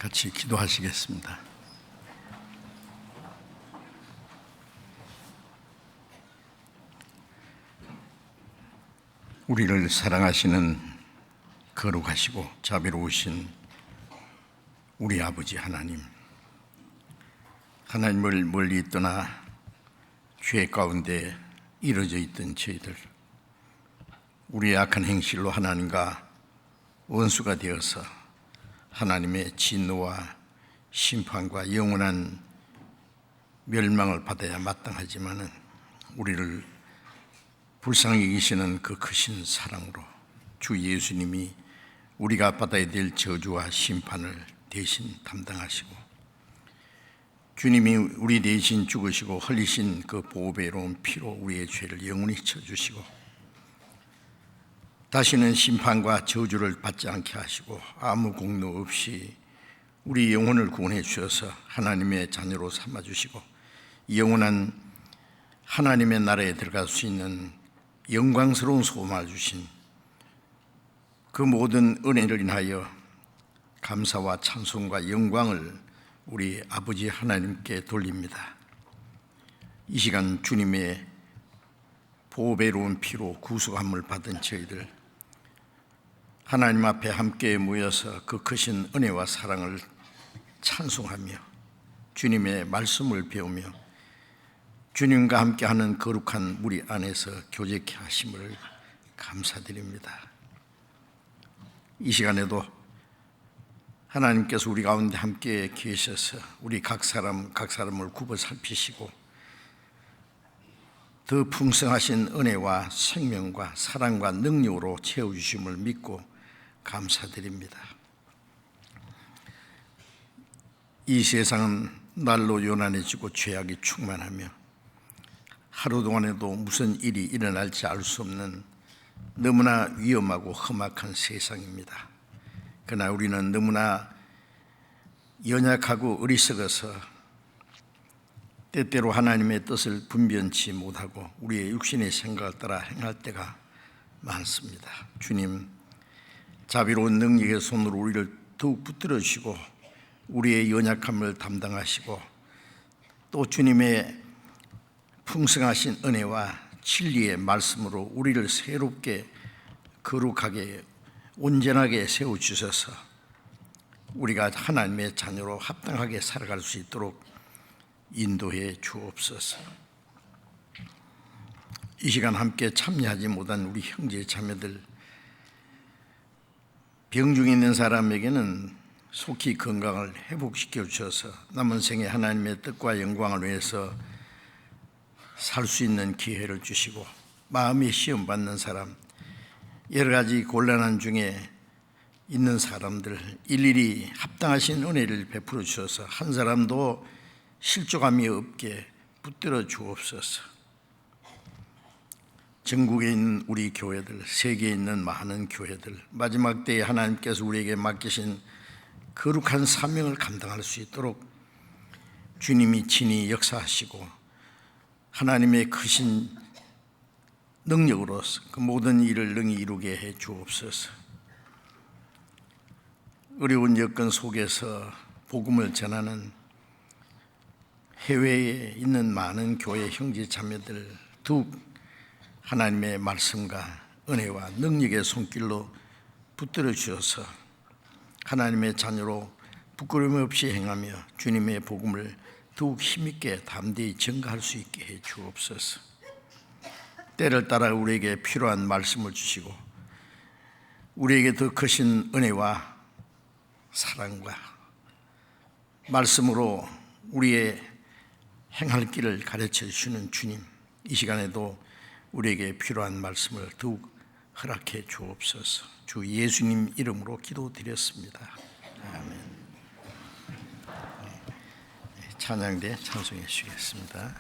같이 기도하시겠습니다. 우리를 사랑하시는 거룩하시고 자비로우신 우리 아버지 하나님, 하나님을 멀리 떠나 죄 가운데 이루어져 있던 저희들, 우리의 악한 행실로 하나님과 원수가 되어서 하나님의 진노와 심판과 영원한 멸망을 받아야 마땅하지만은 우리를 불쌍히 여기시는 그 크신 사랑으로 주 예수님이 우리가 받아야 될 저주와 심판을 대신 담당하시고, 주님이 우리 대신 죽으시고 흘리신 그 보배로운 피로 우리의 죄를 영원히 져주시고, 다시는 심판과 저주를 받지 않게 하시고 아무 공로 없이 우리 영혼을 구원해 주셔서 하나님의 자녀로 삼아주시고 영원한 하나님의 나라에 들어갈 수 있는 영광스러운 소망을 주신 그 모든 은혜를 인하여 감사와 찬송과 영광을 우리 아버지 하나님께 돌립니다. 이 시간 주님의 보배로운 피로 구속함을 받은 저희들, 하나님 앞에 함께 모여서 그 크신 은혜와 사랑을 찬송하며 주님의 말씀을 배우며 주님과 함께하는 거룩한 무리 안에서 교제케 하심을 감사드립니다. 이 시간에도 하나님께서 우리 가운데 함께 계셔서 우리 각 사람을 굽어 살피시고 더 풍성하신 은혜와 생명과 사랑과 능력으로 채워주심을 믿고 감사드립니다. 이 세상은 날로 요란해지고 죄악이 충만하며 하루 동안에도 무슨 일이 일어날지 알 수 없는 너무나 위험하고 험악한 세상입니다. 그러나 우리는 너무나 연약하고 어리석어서 때때로 하나님의 뜻을 분변치 못하고 우리의 육신의 생각을 따라 행할 때가 많습니다. 주님, 자비로운 능력의 손으로 우리를 더욱 붙들어 주시고 우리의 연약함을 담당하시고 또 주님의 풍성하신 은혜와 진리의 말씀으로 우리를 새롭게 거룩하게 온전하게 세워주셔서 우리가 하나님의 자녀로 합당하게 살아갈 수 있도록 인도해 주옵소서. 이 시간 함께 참여하지 못한 우리 형제 자매들, 병중에 있는 사람에게는 속히 건강을 회복시켜 주셔서 남은 생에 하나님의 뜻과 영광을 위해서 살 수 있는 기회를 주시고, 마음이 시험받는 사람, 여러 가지 곤란한 중에 있는 사람들 일일이 합당하신 은혜를 베풀어 주셔서 한 사람도 실족함이 없게 붙들어 주옵소서. 전국에 있는 우리 교회들, 세계에 있는 많은 교회들, 마지막 때에 하나님께서 우리에게 맡기신 거룩한 사명을 감당할 수 있도록 주님이 친히 역사하시고 하나님의 크신 능력으로서 그 모든 일을 능히 이루게 해 주옵소서. 어려운 여건 속에서 복음을 전하는 해외에 있는 많은 교회 형제 자매들 더욱 하나님의 말씀과 은혜와 능력의 손길로 붙들어 주셔서 하나님의 자녀로 부끄러움 없이 행하며 주님의 복음을 더욱 힘있게 담대히 전가할 수 있게 해 주옵소서. 때를 따라 우리에게 필요한 말씀을 주시고 우리에게 더 크신 은혜와 사랑과 말씀으로 우리의 행할 길을 가르쳐 주시는 주님, 이 시간에도 우리에게 필요한 말씀을 더욱 허락해 주옵소서. 주 예수님 이름으로 기도드렸습니다. 아멘. 찬양대 찬송해 주시겠습니다.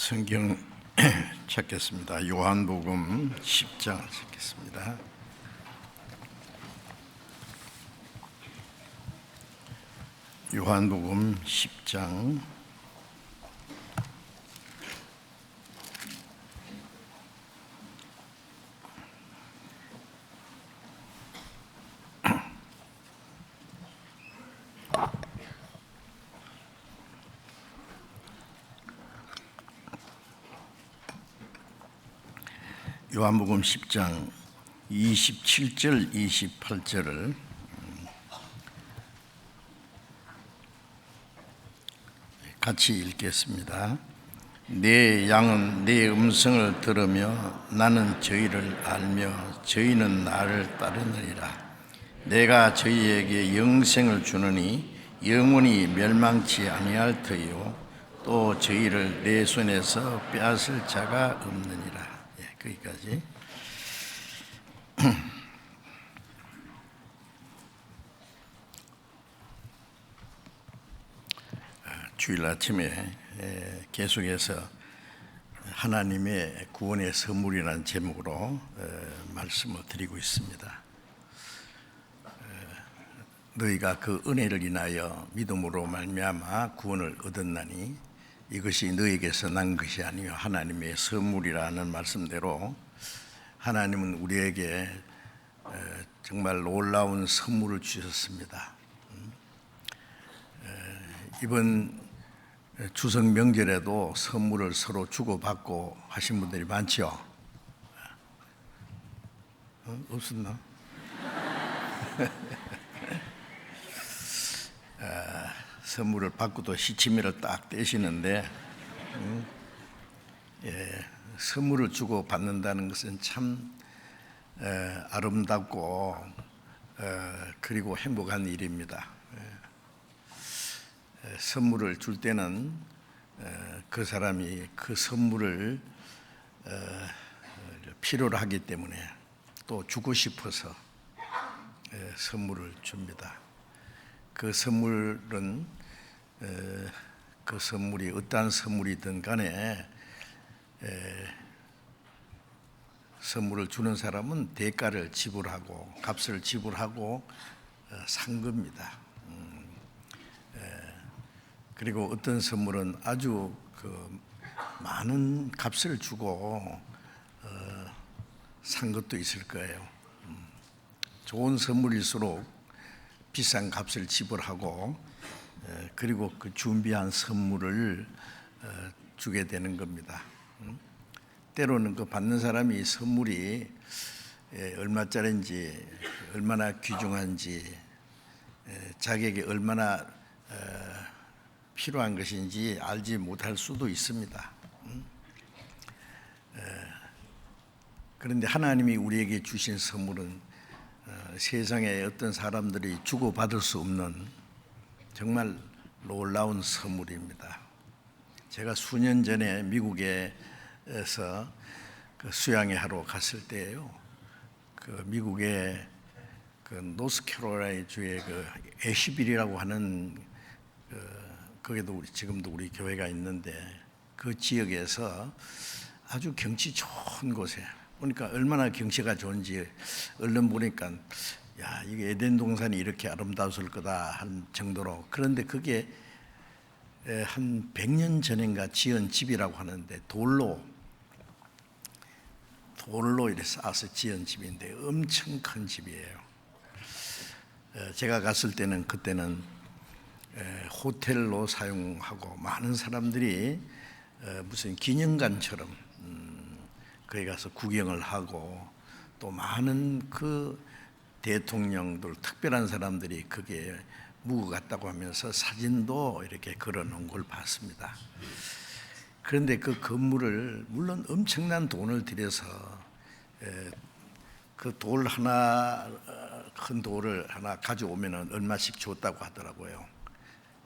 성경 찾겠습니다. 요한복음 10장을 찾겠습니다. 요한복음 10장 요한복음 10장 27절 28절을 같이 읽겠습니다. 내 양은 내 음성을 들으며 나는 저희를 알며 저희는 나를 따르느니라. 내가 저희에게 영생을 주느니 영원히 멸망치 아니할 터이요 또 저희를 내 손에서 빼앗을 자가 없느니라. 거기까지. 주일 아침에 계속해서 하나님의 구원의 선물이라는 제목으로 말씀을 드리고 있습니다. 너희가 그 은혜를 인하여 믿음으로 말미암아 구원을 얻었나니 이것이 너희에게서 난 것이 아니요 하나님의 선물이라는 말씀대로 하나님은 우리에게 정말 놀라운 선물을 주셨습니다. 이번 추석 명절에도 선물을 서로 주고받고 하신 분들이 많죠? 없었나? 선물을 받고도 시치미를 딱 떼시는데 선물을 주고 받는다는 것은 참 아름답고 그리고 행복한 일입니다. 선물을 줄 때는 그 사람이 그 선물을 필요로 하기 때문에 또 주고 싶어서 선물을 줍니다. 그 선물은 그 선물이 어떠한 선물이든 간에 선물을 주는 사람은 대가를 지불하고 값을 지불하고 산 겁니다. 그리고 어떤 선물은 아주 많은 값을 주고 산 것도 있을 거예요. 좋은 선물일수록 비싼 값을 지불하고 그리고 그 준비한 선물을 주게 되는 겁니다. 때로는 그 받는 사람이 선물이 얼마짜리인지 얼마나 귀중한지 자기에게 얼마나 필요한 것인지 알지 못할 수도 있습니다. 그런데 하나님이 우리에게 주신 선물은 세상에 어떤 사람들이 주고받을 수 없는 정말 놀라운 선물입니다. 제가 수년 전에 미국에서 수양회 하러 갔을 때예요. 미국의 노스캐롤라이나 주의 애쉬빌이라고 하는 거기도 지금도 우리 교회가 있는데 그 지역에서 아주 경치 좋은 곳에 보니까 얼마나 경치가 좋은지 얼른 보니까 야 이게 에덴 동산이 이렇게 아름다웠을 거다 한 정도로. 그런데 그게 한 100년 전인가 지은 집이라고 하는데 돌로 이렇게 쌓아서 지은 집인데 엄청 큰 집이에요. 제가 갔을 때는 그때는 호텔로 사용하고 많은 사람들이 무슨 기념관처럼 거기 가서 구경을 하고 또 많은 그 대통령들 특별한 사람들이 그게 묵어 갔다고 하면서 사진도 이렇게 걸어놓은 걸 봤습니다. 그런데 그 건물을 물론 엄청난 돈을 들여서 그 돌 하나 큰 돌을 하나 가져오면 얼마씩 줬다고 하더라고요.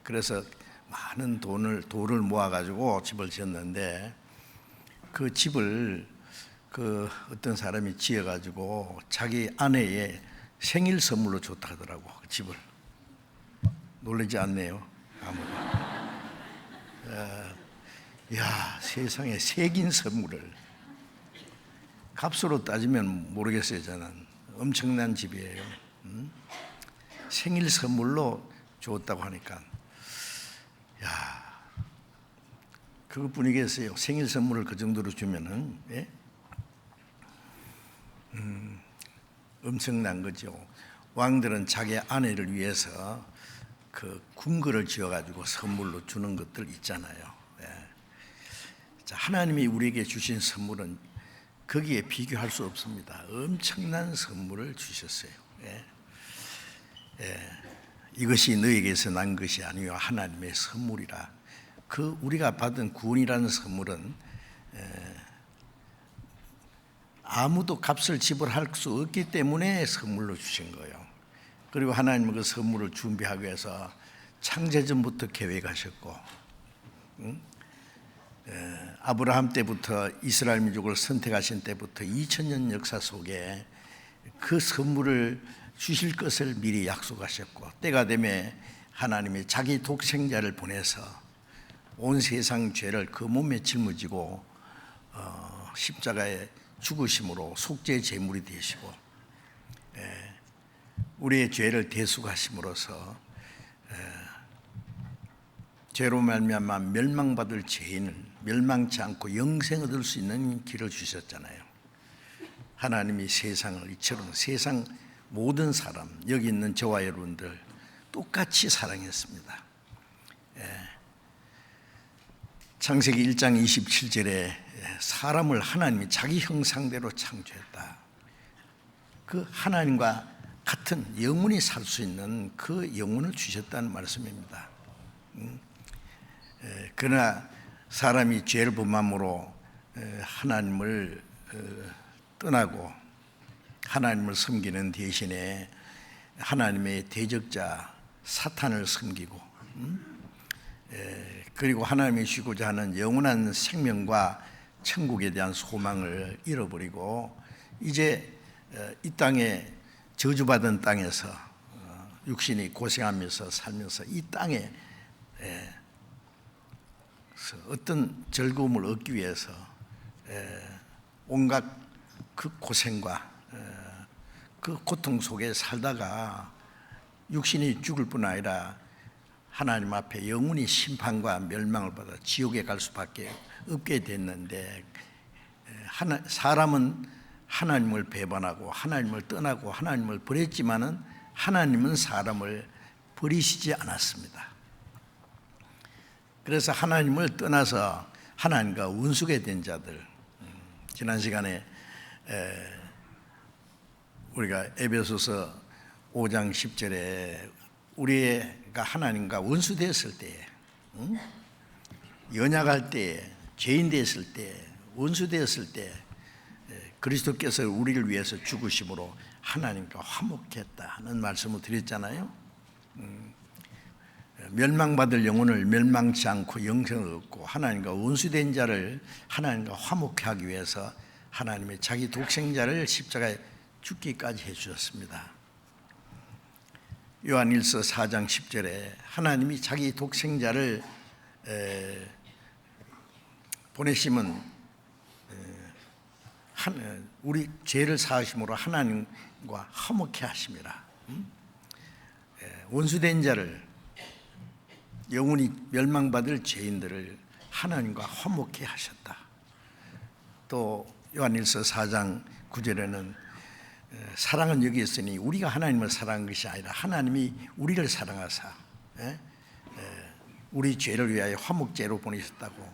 그래서 많은 돌을 모아가지고 집을 지었는데 그 집을 어떤 사람이 지어가지고 자기 아내의 생일 선물로 줬다 하더라고. 그 집을. 놀라지 않네요. 아무도. 야, 세상에 새긴 선물을, 값으로 따지면 모르겠어요. 저는 엄청난 집이에요. 생일 선물로 줬다고 하니까, 야, 그것뿐이겠어요. 생일 선물을 그 정도로 주면은, 예? 엄청난 거죠. 왕들은 자기 아내를 위해서 그 궁궐을 지어가지고 선물로 주는 것들 있잖아요. 예. 자, 하나님이 우리에게 주신 선물은 거기에 비교할 수 없습니다. 엄청난 선물을 주셨어요. 예. 예. 이것이 너에게서 난 것이 아니요 하나님의 선물이라. 그 우리가 받은 구원이라는 선물은 아무도 값을 지불할 수 없기 때문에 선물로 주신 거예요. 그리고 하나님은 그 선물을 준비하기 위해서 창세전부터 계획하셨고, 아브라함 때부터 이스라엘 민족을 선택하신 때부터 2000년 역사 속에 그 선물을 주실 것을 미리 약속하셨고, 때가 되면 하나님이 자기 독생자를 보내서 온 세상 죄를 그 몸에 짊어지고 십자가에 죽으심으로 속죄 제물이 되시고, 우리의 죄를 대속하심으로써 죄로 말미암아 멸망받을 죄인을 멸망치 않고 영생 얻을 수 있는 길을 주셨잖아요. 하나님이 세상을 이처럼 세상 모든 사람, 여기 있는 저와 여러분들 똑같이 사랑했습니다. 창세기 1장 27절에 사람을 하나님이 자기 형상대로 창조했다. 그 하나님과 같은 영원히 살 수 있는 그 영혼을 주셨다는 말씀입니다. 그러나 사람이 죄를 범함으로 하나님을 떠나고 하나님을 섬기는 대신에 하나님의 대적자 사탄을 섬기고, 그리고 하나님이 주고자 하는 영원한 생명과 천국에 대한 소망을 잃어버리고 이제 이 땅에 저주받은 땅에서 육신이 고생하면서 살면서 이 땅에 어떤 즐거움을 얻기 위해서 온갖 그 고생과 그 고통 속에 살다가 육신이 죽을 뿐 아니라 하나님 앞에 영원히 심판과 멸망을 받아 지옥에 갈 수밖에 없게 됐는데, 사람은 하나님을 배반하고 하나님을 떠나고 하나님을 버렸지만은 하나님은 사람을 버리시지 않았습니다. 그래서 하나님을 떠나서 하나님과 원수가 된 자들, 지난 시간에 우리가 에베소서 5장 10절에 우리가 하나님과 원수 되었을 때, 연약할 때, 죄인 되었을 때, 원수 되었을 때 그리스도께서 우리를 위해서 죽으심으로 하나님과 화목했다는 말씀을 드렸잖아요. 멸망받을 영혼을 멸망치 않고 영생을 얻고 하나님과 원수된 자를 하나님과 화목하게 하기 위해서 하나님의 자기 독생자를 십자가에 죽기까지 해주셨습니다. 요한일서 4장 10절에 하나님이 자기 독생자를 보내심은 우리 죄를 사하심으로 하나님과 화목케 하심이라. 원수된 자를, 영원히 멸망받을 죄인들을 하나님과 화목케 하셨다. 또 요한일서 4장 9절에는 사랑은 여기 있으니 우리가 하나님을 사랑한 것이 아니라 하나님이 우리를 사랑하사 우리 죄를 위하여 화목제로 보내셨다고,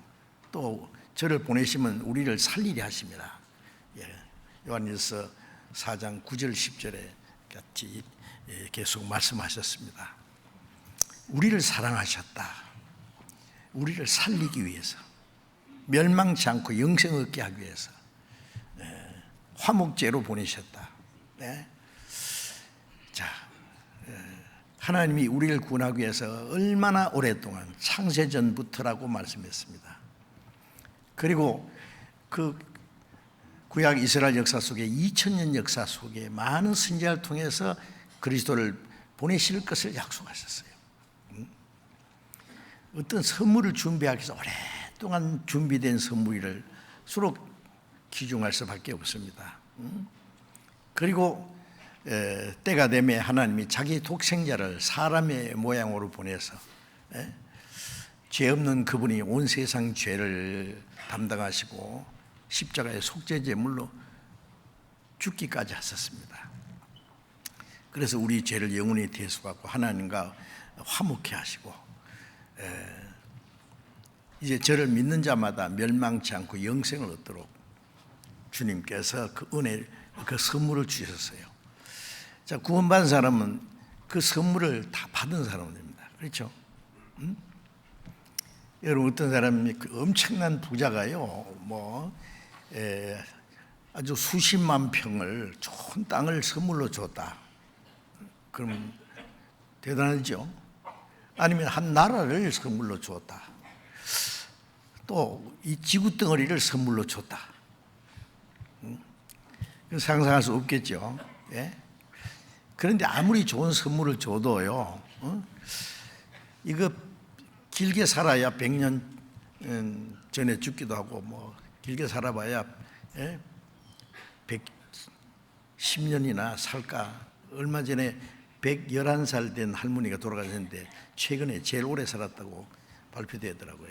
또 저를 보내시면 우리를 살리게 하심이라. 요한일서 4장 9절 10절에 같이 계속 말씀하셨습니다. 우리를 사랑하셨다. 우리를 살리기 위해서, 멸망치 않고 영생을 얻게 하기 위해서 화목제로 보내셨다. 자, 하나님이 우리를 구원하기 위해서 얼마나 오랫동안 창세전부터라고 말씀했습니다. 그리고 그 구약 이스라엘 역사 속에 2000년 역사 속에 많은 선지자를 통해서 그리스도를 보내실 것을 약속하셨어요. 어떤 선물을 준비하기 위해서 오랫동안 준비된 선물을 서로 귀중할 수밖에 없습니다. 그리고 때가 되면 하나님이 자기 독생자를 사람의 모양으로 보내서 죄 없는 그분이 온 세상 죄를 담당하시고 십자가의 속죄 제물로 죽기까지 하셨습니다. 그래서 우리 죄를 영원히 대속하고 하나님과 화목케 하시고 이제 저를 믿는 자마다 멸망치 않고 영생을 얻도록 주님께서 그 은혜, 그 선물을 주셨어요. 자, 구원받은 사람은 그 선물을 다 받은 사람입니다. 그렇죠? 여러분, 어떤 사람이 엄청난 부자가요, 아주 수십만 평을 좋은 땅을 선물로 줬다. 그러면 대단하죠? 아니면 한 나라를 선물로 줬다. 또 이 지구 덩어리를 선물로 줬다. 상상할 수 없겠죠. 예? 그런데 아무리 좋은 선물을 줘도요, 이거 길게 살아야 100년 전에 죽기도 하고, 길게 살아봐야 110년이나 살까. 얼마 전에 111살 된 할머니가 돌아가셨는데 최근에 제일 오래 살았다고 발표되더라고요.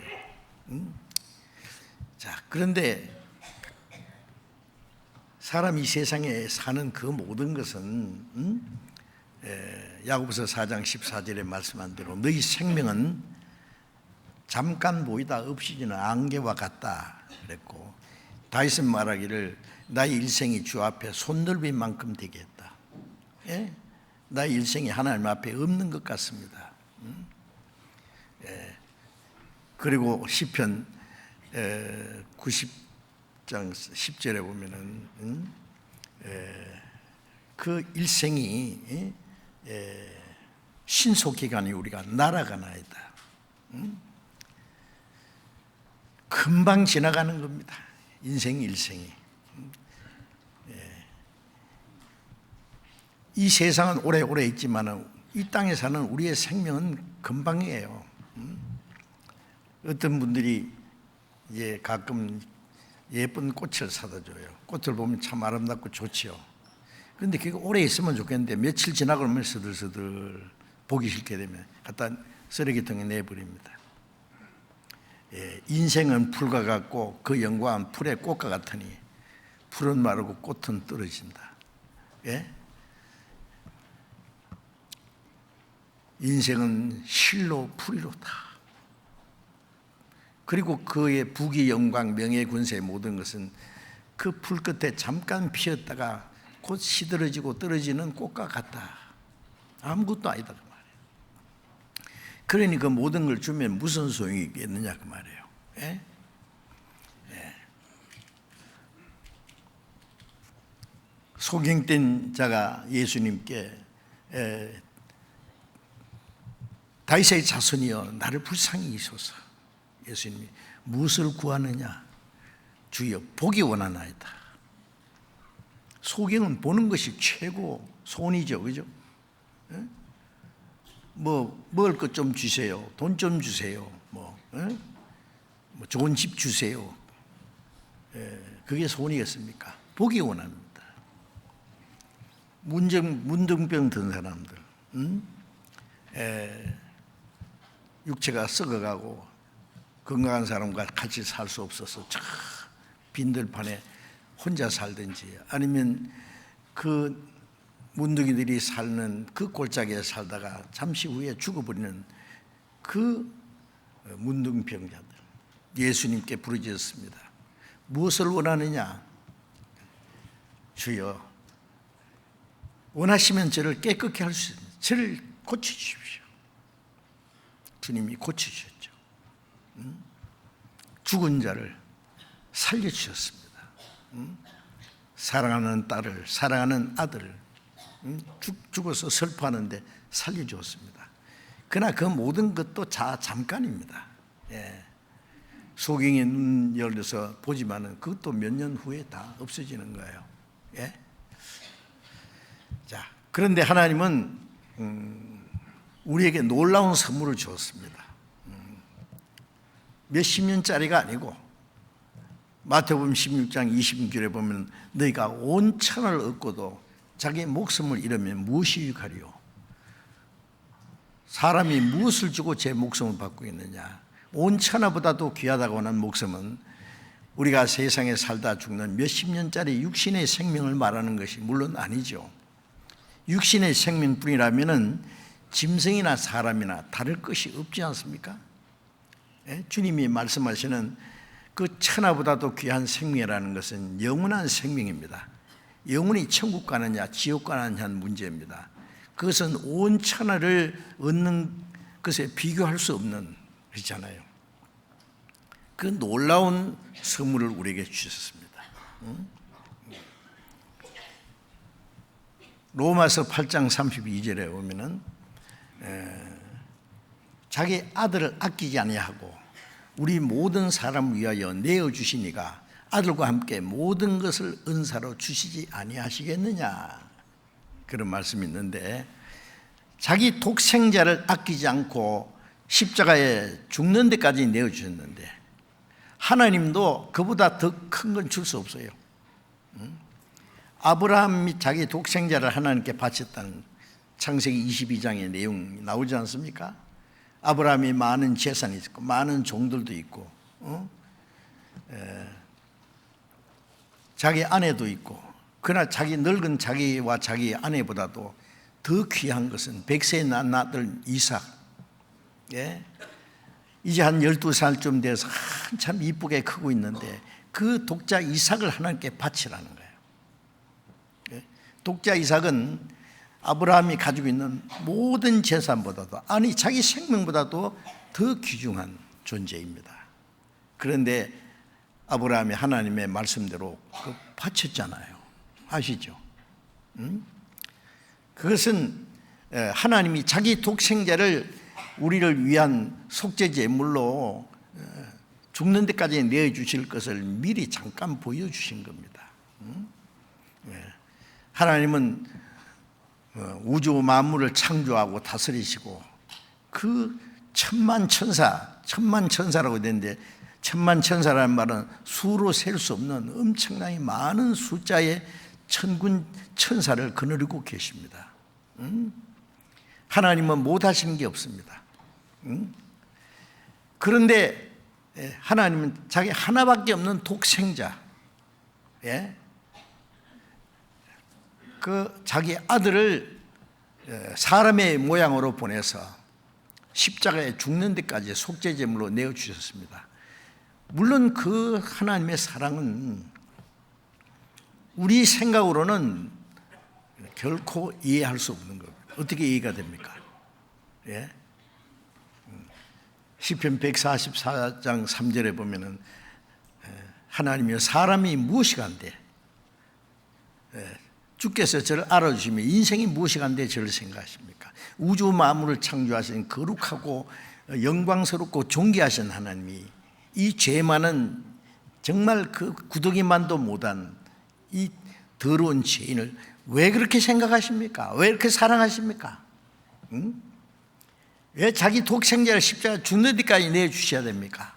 자, 그런데 사람이 세상에 사는 그 모든 것은 야고보서 4장 14절에 말씀한 대로 너희 생명은 잠깐 보이다 없어지는 안개와 같다 그랬고, 다윗은 말하기를 나의 일생이 주 앞에 손넓이만큼 되겠다. 예? 나의 일생이 하나님 앞에 없는 것 같습니다. 그리고 시편 90장 10절에 보면은 그 일생이 신속기간이 우리가 날아가나이다. 금방 지나가는 겁니다. 인생 일생이. 이 세상은 오래오래 있지만 이 땅에 사는 우리의 생명은 금방이에요. 어떤 분들이 가끔 예쁜 꽃을 사다 줘요. 꽃을 보면 참 아름답고 좋지요. 그런데 그게 오래 있으면 좋겠는데 며칠 지나고 나면 서들서들 보기 싫게 되면 갖다 쓰레기통에 내버립니다. 인생은 풀과 같고 그 영광은 풀의 꽃과 같으니 풀은 마르고 꽃은 떨어진다. 인생은 실로 풀이로다. 그리고 그의 부귀 영광 명예 군세 모든 것은 그 풀 끝에 잠깐 피었다가 곧 시들어지고 떨어지는 꽃과 같다. 아무것도 아니다 그 말이에요. 그러니 그 모든 걸 주면 무슨 소용이 있겠느냐 그 말이에요. 소경된 자가 예수님께 다윗의 자손이여 나를 불쌍히 여기소서. 예수님이 무엇을 구하느냐? 주여 보기 원하나이다. 소경은 보는 것이 최고 소원이죠, 그죠? 먹을 것 좀 주세요. 돈 좀 주세요. 좋은 집 주세요. 그게 소원이겠습니까? 보기 원합니다. 문둥병 든 사람들, 육체가 썩어가고 건강한 사람과 같이 살 수 없어서 저 빈들판에 혼자 살든지 아니면 그 문둥이들이 사는 그 골짜기에 살다가 잠시 후에 죽어버리는 그 문둥병자들 예수님께 부르짖었습니다. 무엇을 원하느냐? 주여 원하시면 저를 깨끗게 할 수 있습니다. 저를 고쳐주십시오. 주님이 고쳐주셨죠. 죽은 자를 살려주셨습니다. 사랑하는 딸을, 사랑하는 아들을 죽어서 슬퍼하는데 살려주었습니다. 그러나 그 모든 것도 잠깐입니다. 소경이 눈 열려서 보지만은 그것도 몇 년 후에 다 없어지는 거예요. 자, 그런데 하나님은 우리에게 놀라운 선물을 주었습니다. 몇십 년짜리가 아니고 마태복음 16장 26절에 보면 너희가 온 천을 얻고도 자기 목숨을 잃으면 무엇이 유익하리요? 사람이 무엇을 주고 제 목숨을 받고 있느냐? 온 천하보다도 귀하다고 하는 목숨은 우리가 세상에 살다 죽는 몇십 년짜리 육신의 생명을 말하는 것이 물론 아니죠. 육신의 생명뿐이라면 짐승이나 사람이나 다를 것이 없지 않습니까? 주님이 말씀하시는 그 천하보다도 귀한 생명이라는 것은 영원한 생명입니다. 영원히 천국 가느냐 지옥 가느냐 문제입니다. 그것은 온 천하를 얻는 것에 비교할 수 없는 것이잖아요. 그 놀라운 선물을 우리에게 주셨습니다. 로마서 8장 32절에 보면은 자기 아들을 아끼지 아니하고 우리 모든 사람을 위하여 내어주시니가 아들과 함께 모든 것을 은사로 주시지 아니하시겠느냐, 그런 말씀이 있는데, 자기 독생자를 아끼지 않고 십자가에 죽는 데까지 내어주셨는데 하나님도 그보다 더 큰 건 줄 수 없어요. 아브라함이 자기 독생자를 하나님께 바쳤다는 창세기 22장의 내용이 나오지 않습니까? 아브라함이 많은 재산이 있고 많은 종들도 있고 자기 아내도 있고, 그러나 자기 늙은 자기와 자기 아내보다도 더 귀한 것은 100세에 낳은 아들 이삭, 이제 한 12살쯤 돼서 한참 이쁘게 크고 있는데 그 독자 이삭을 하나님께 바치라는 거예요. 독자 이삭은 아브라함이 가지고 있는 모든 재산보다도, 아니 자기 생명보다도 더 귀중한 존재입니다. 그런데 아브라함이 하나님의 말씀대로 바쳤잖아요. 아시죠? 그것은 하나님이 자기 독생자를 우리를 위한 속죄 제물로 죽는 데까지 내어주실 것을 미리 잠깐 보여주신 겁니다. 하나님은 우주 만물을 창조하고 다스리시고 그 천만천사라고 되는데, 천만천사라는 말은 수로 셀 수 없는 엄청나게 많은 숫자의 천군 천사를 거느리고 계십니다. 하나님은 못하시는 게 없습니다. 그런데 하나님은 자기 하나밖에 없는 독생자, 그 자기 아들을 사람의 모양으로 보내서 십자가에 죽는 데까지 속죄제물로 내어주셨습니다. 물론 그 하나님의 사랑은 우리 생각으로는 결코 이해할 수 없는 겁니다. 어떻게 이해가 됩니까? 시편 144장 3절에 보면은 하나님이여 사람이 무엇이 간데 주께서 저를 알아주시면 인생이 무엇이 간데 저를 생각하십니까? 우주 만물을 창조하신 거룩하고 영광스럽고 존귀하신 하나님이 이 죄 많은 정말 그 구더기만도 못한 이 더러운 죄인을 왜 그렇게 생각하십니까? 왜 이렇게 사랑하십니까? 왜 자기 독생자를 십자가 죽는 데까지 내주셔야 됩니까?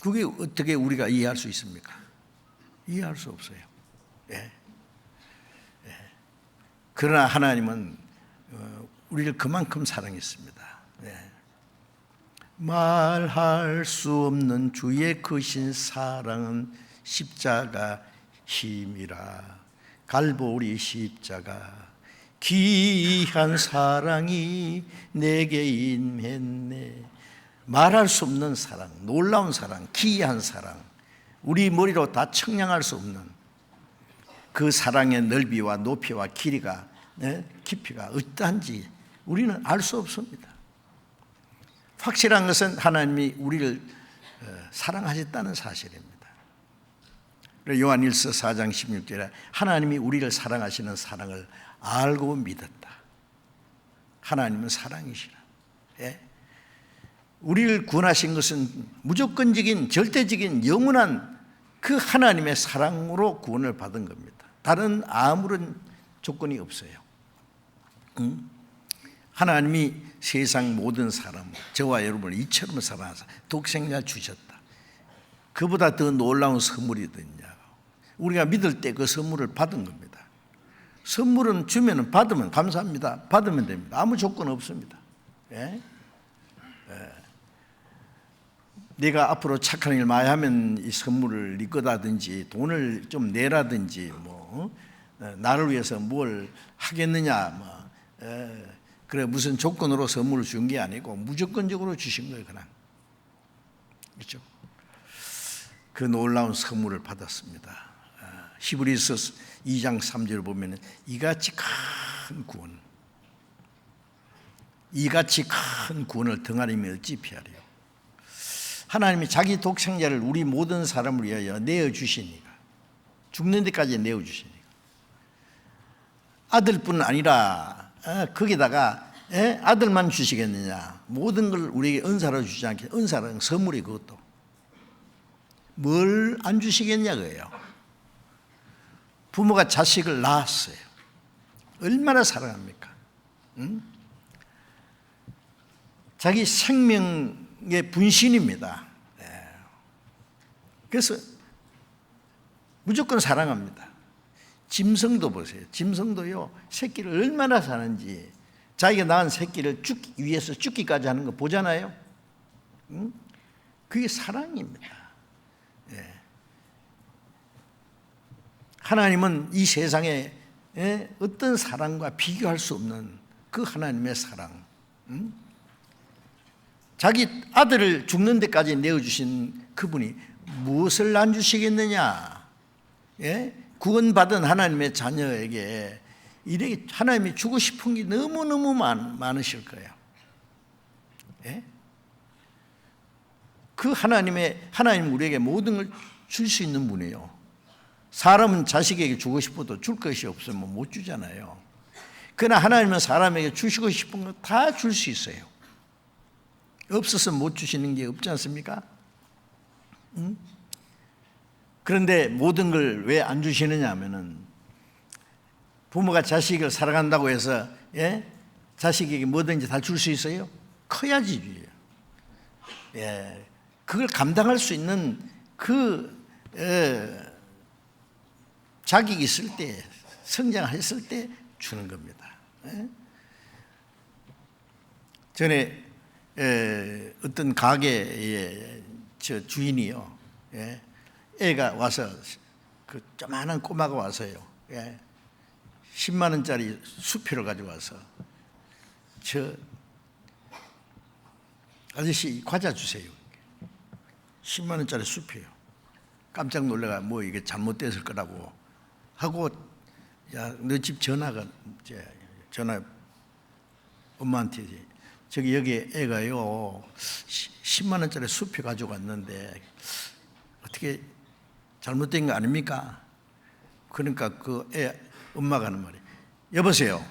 그게 어떻게 우리가 이해할 수 있습니까? 이해할 수 없어요. 그러나 하나님은 우리를 그만큼 사랑했습니다. 말할 수 없는 주의 크신 사랑은 십자가 힘이라. 갈보리 십자가 귀한 사랑이 내게 임했네. 말할 수 없는 사랑, 놀라운 사랑, 기이한 사랑, 우리 머리로 다 청량할 수 없는 그 사랑의 넓이와 높이와 길이가, 깊이가 어떠한지 우리는 알 수 없습니다. 확실한 것은 하나님이 우리를 사랑하셨다는 사실입니다. 요한일서 4장 16절에 하나님이 우리를 사랑하시는 사랑을 알고 믿었다. 하나님은 사랑이시라. 우리를 구원하신 것은 무조건적인 절대적인 영원한 그 하나님의 사랑으로 구원을 받은 겁니다. 다른 아무런 조건이 없어요. 하나님이 세상 모든 사람, 저와 여러분을 이처럼 사랑하사 독생자 주셨다. 그보다 더 놀라운 선물이 어딨냐. 우리가 믿을 때 그 선물을 받은 겁니다. 선물은 주면 받으면 감사합니다. 받으면 됩니다. 아무 조건 없습니다. 예? 네가 앞으로 착한 일 많이 하면 이 선물을 네 거다든지 돈을 좀 내라든지 나를 위해서 뭘 하겠느냐 그래 무슨 조건으로 선물을 준 게 아니고 무조건적으로 주신 거예요. 그냥 그렇죠? 그 놀라운 선물을 받았습니다. 히브리서 2장 3절을 보면 이같이 큰 구원, 이같이 큰 구원을 등하림에 어찌 피하리요. 하나님이 자기 독생자를 우리 모든 사람을 위하여 내어주시니까, 죽는 데까지 내어주시니까, 아들뿐 아니라 거기다가 아들만 주시겠느냐, 모든 걸 우리에게 은사로 주지 않겠, 은사는 선물이 그것도 뭘 안 주시겠냐고요. 부모가 자식을 낳았어요. 얼마나 사랑합니까? 응? 자기 생명의 분신입니다. 그래서 무조건 사랑합니다. 짐승도 보세요. 짐승도요, 새끼를 얼마나 사는지, 자기가 낳은 새끼를 죽기 위해서 죽기까지 하는 거 보잖아요. 응? 그게 사랑입니다. 하나님은 이 세상에 어떤 사랑과 비교할 수 없는 그 하나님의 사랑, 자기 아들을 죽는 데까지 내어주신 그분이 무엇을 안 주시겠느냐. 구원받은 하나님의 자녀에게 이렇게 하나님이 주고 싶은 게 너무너무 많으실 거예요. 그 하나님 우리에게 모든 걸 줄 수 있는 분이에요. 사람은 자식에게 주고 싶어도 줄 것이 없으면 못 주잖아요. 그러나 하나님은 사람에게 주시고 싶은 거 다 줄 수 있어요. 없어서 못 주시는 게 없지 않습니까? 그런데 모든 걸 왜 안 주시느냐 하면은, 부모가 자식을 사랑한다고 해서 자식에게 뭐든지 다 줄 수 있어요? 커야지 줘요. 그걸 감당할 수 있는 그 자격이 있을 때, 성장했을 때 주는 겁니다. 전에 어떤 가게의 저 주인이요, 애가 와서, 그 조그마한 꼬마가 와서요, 10만 원짜리 수표를 가지고 와서, 저 아저씨 과자 주세요. 10만 원짜리 수표요. 깜짝 놀래가 뭐 이게 잘못됐을 거라고 하고, 야, 너 집 전화 엄마한테, 저기 여기 애가요 10만 원짜리 수표 가지고 왔는데 어떻게 잘못된 거 아닙니까? 그러니까 그 애 엄마가 하는 말이, 여보세요,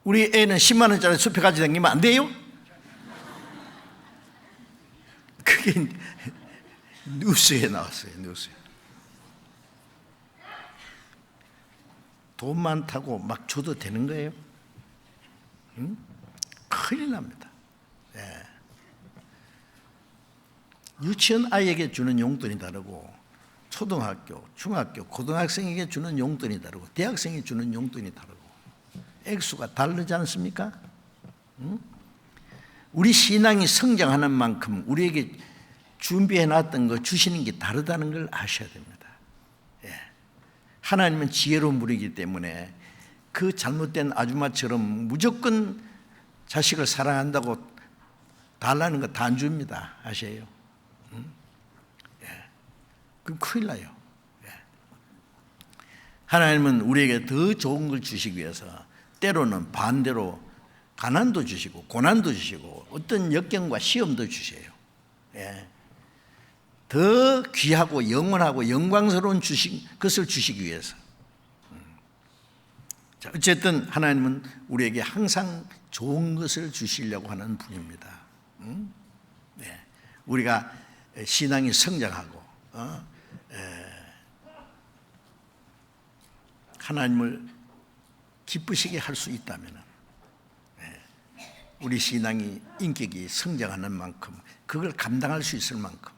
우리 애는 10만 원짜리 수표 가지고 다니면 안 돼요? 그게 뉴스에 나왔어요. 뉴스에. 돈 많다고 막 줘도 되는 거예요? 응? 큰일 납니다. 유치원 아이에게 주는 용돈이 다르고, 초등학교, 중학교, 고등학생에게 주는 용돈이 다르고, 대학생에게 주는 용돈이 다르고, 액수가 다르지 않습니까? 응? 우리 신앙이 성장하는 만큼 우리에게 준비해놨던 거 주시는 게 다르다는 걸 아셔야 됩니다. 하나님은 지혜로운 분이기 때문에 그 잘못된 아줌마처럼 무조건 자식을 사랑한다고 달라는 거 다 안 줍니다. 아세요? 그럼 큰일 나요. 하나님은 우리에게 더 좋은 걸 주시기 위해서 때로는 반대로 가난도 주시고 고난도 주시고 어떤 역경과 시험도 주세요. 더 귀하고 영원하고 영광스러운 것을 주시기 위해서. 자, 어쨌든 하나님은 우리에게 항상 좋은 것을 주시려고 하는 분입니다. 우리가 신앙이 성장하고 하나님을 기쁘시게 할 수 있다면 우리 신앙이 인격이 성장하는 만큼 그걸 감당할 수 있을 만큼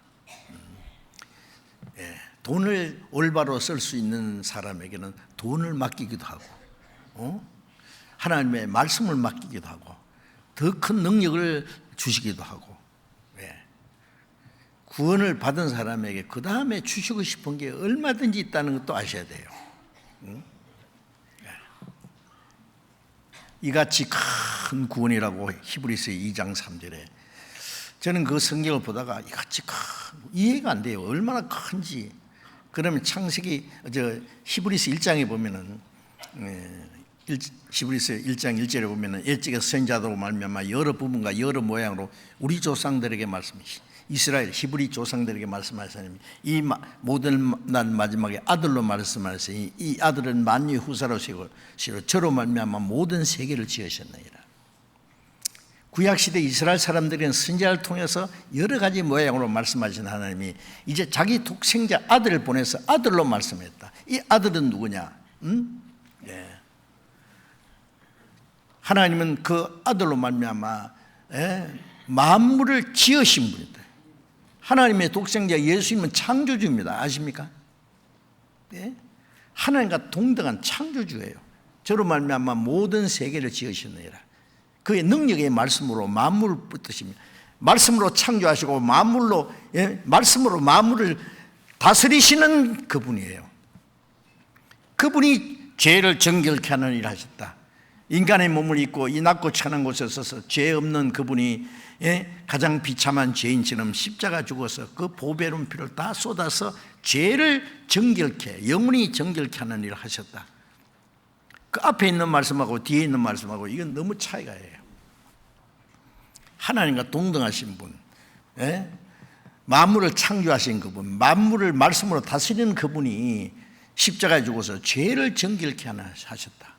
돈을 올바로 쓸 수 있는 사람에게는 돈을 맡기기도 하고 하나님의 말씀을 맡기기도 하고 더 큰 능력을 주시기도 하고 구원을 받은 사람에게 그 다음에 주시고 싶은 게 얼마든지 있다는 것도 아셔야 돼요. 이같이 큰 구원이라고 히브리서 2장 3절에 저는 그 성경을 보다가 이같이 이해가 안 돼요. 얼마나 큰지. 그러면 창세기 히브리서 1장에 보면은 히브리서 1장 1절에 보면은 옛적에 선자들로 말미암아 여러 부분과 여러 모양으로 우리 조상들에게 말씀하시 이스라엘 히브리 조상들에게 말씀하시니 이 모든 날 마지막에 아들로 말씀하시니 이 아들은 만유의 후사로 시고 저로 말미암아 모든 세계를 지으셨느니라. 구약시대 이스라엘 사람들은 선지자를 통해서 여러 가지 모양으로 말씀하신 하나님이 이제 자기 독생자 아들을 보내서 아들로 말씀했다. 이 아들은 누구냐? 하나님은 그 아들로 말미암아 만물을 지으신 분이다. 하나님의 독생자 예수님은 창조주입니다. 아십니까? 하나님과 동등한 창조주예요. 저로 말미암아 모든 세계를 지으셨느니라. 그의 능력의 말씀으로 만물을 붙드십니다. 말씀으로 창조하시고 말씀으로 만물을 다스리시는 그분이에요. 그분이 죄를 정결케 하는 일을 하셨다. 인간의 몸을 입고 이 낮고 천한 곳에 서서 죄 없는 그분이 가장 비참한 죄인처럼 십자가 죽어서 그 보배로운 피를 다 쏟아서 죄를 정결케 영원히 정결케 하는 일을 하셨다. 그 앞에 있는 말씀하고 뒤에 있는 말씀하고 이건 너무 차이가 해요. 하나님과 동등하신 분, 만물을 창조하신 그분, 만물을 말씀으로 다스리는 그분이 십자가에 죽어서 죄를 정결케 하셨다.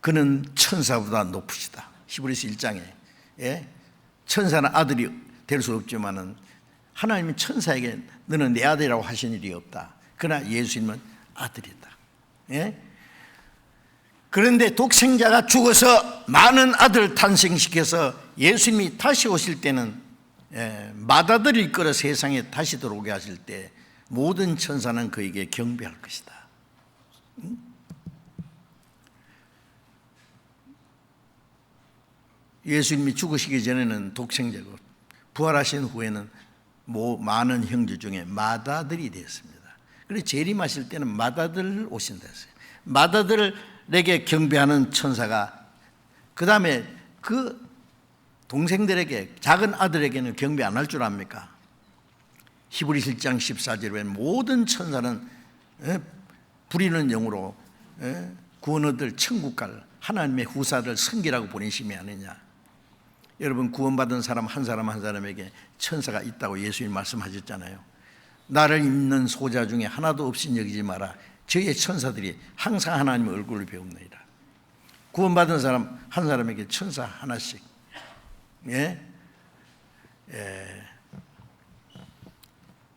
그는 천사보다 높으시다. 히브리서 1장에 천사는 아들이 될 수 없지만은 하나님이 천사에게 너는 내 아들이라고 하신 일이 없다. 그러나 예수님은 아들이다. 그런데 독생자가 죽어서 많은 아들을 탄생시켜서 예수님이 다시 오실 때는 맏아들을 이끌어 세상에 다시 들어오게 하실 때 모든 천사는 그에게 경배할 것이다. 예수님이 죽으시기 전에는 독생자고 부활하신 후에는 많은 형제 중에 맏아들이 되었습니다. 그래서 재림하실 때는 맏아들 오신다 했어요. 맏아들에게 경배하는 천사가 그 다음에 그 동생들에게 작은 아들에게는 경배 안 할 줄 압니까? 히브리서 1장 14절에 모든 천사는 부리는 영으로 구원 얻을 천국 갈 하나님의 후사를 섬기라고 보내심이 아니냐. 여러분 구원받은 사람 한 사람에게 천사가 있다고 예수님 말씀하셨잖아요. 나를 입는 소자 중에 하나도 없인 여기지 마라. 저의 천사들이 항상 하나님의 얼굴을 배웁니다. 구원받은 사람 한 사람에게 천사 하나씩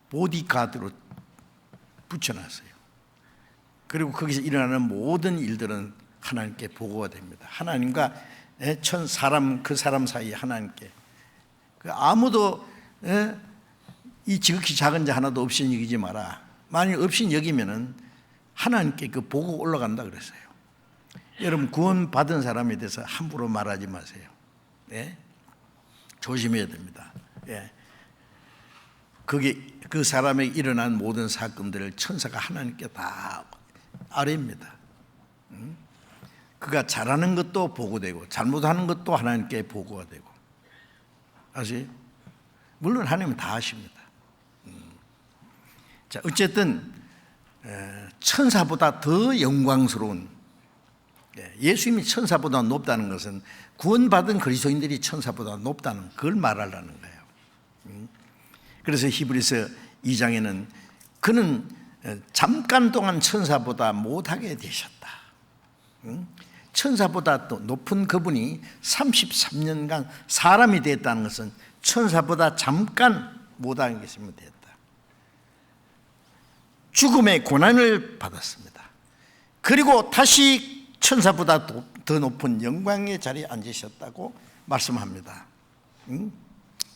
보디가드로 붙여놨어요. 그리고 거기서 일어나는 모든 일들은 하나님께 보고가 됩니다. 하나님과 그 사람 사이에 하나님께 아무도 이 지극히 작은 자 하나도 없인 여기지 마라. 만일 없인 여기면은 하나님께 그 보고 올라간다 그랬어요. 여러분 구원 받은 사람에 대해서 함부로 말하지 마세요. 조심해야 됩니다. 그 사람에게 일어난 모든 사건들을 천사가 하나님께 다 아뢰입니다. 그가 잘하는 것도 보고되고 잘못하는 것도 하나님께 보고가 되고 아세요? 물론 하나님은 다 아십니다. 자, 어쨌든 천사보다 더 영광스러운 예수님이 천사보다 높다는 것은 구원받은 그리스도인들이 천사보다 높다는 그걸 말하려는 거예요. 그래서 히브리서 2장에는 그는 잠깐 동안 천사보다 못하게 되셨다. 천사보다 또 높은 그분이 33년간 사람이 됐다는 것은 천사보다 잠깐 못하게 됐으면 됐다. 죽음의 고난을 받았습니다. 그리고 다시 천사보다 더 높은 영광의 자리에 앉으셨다고 말씀합니다.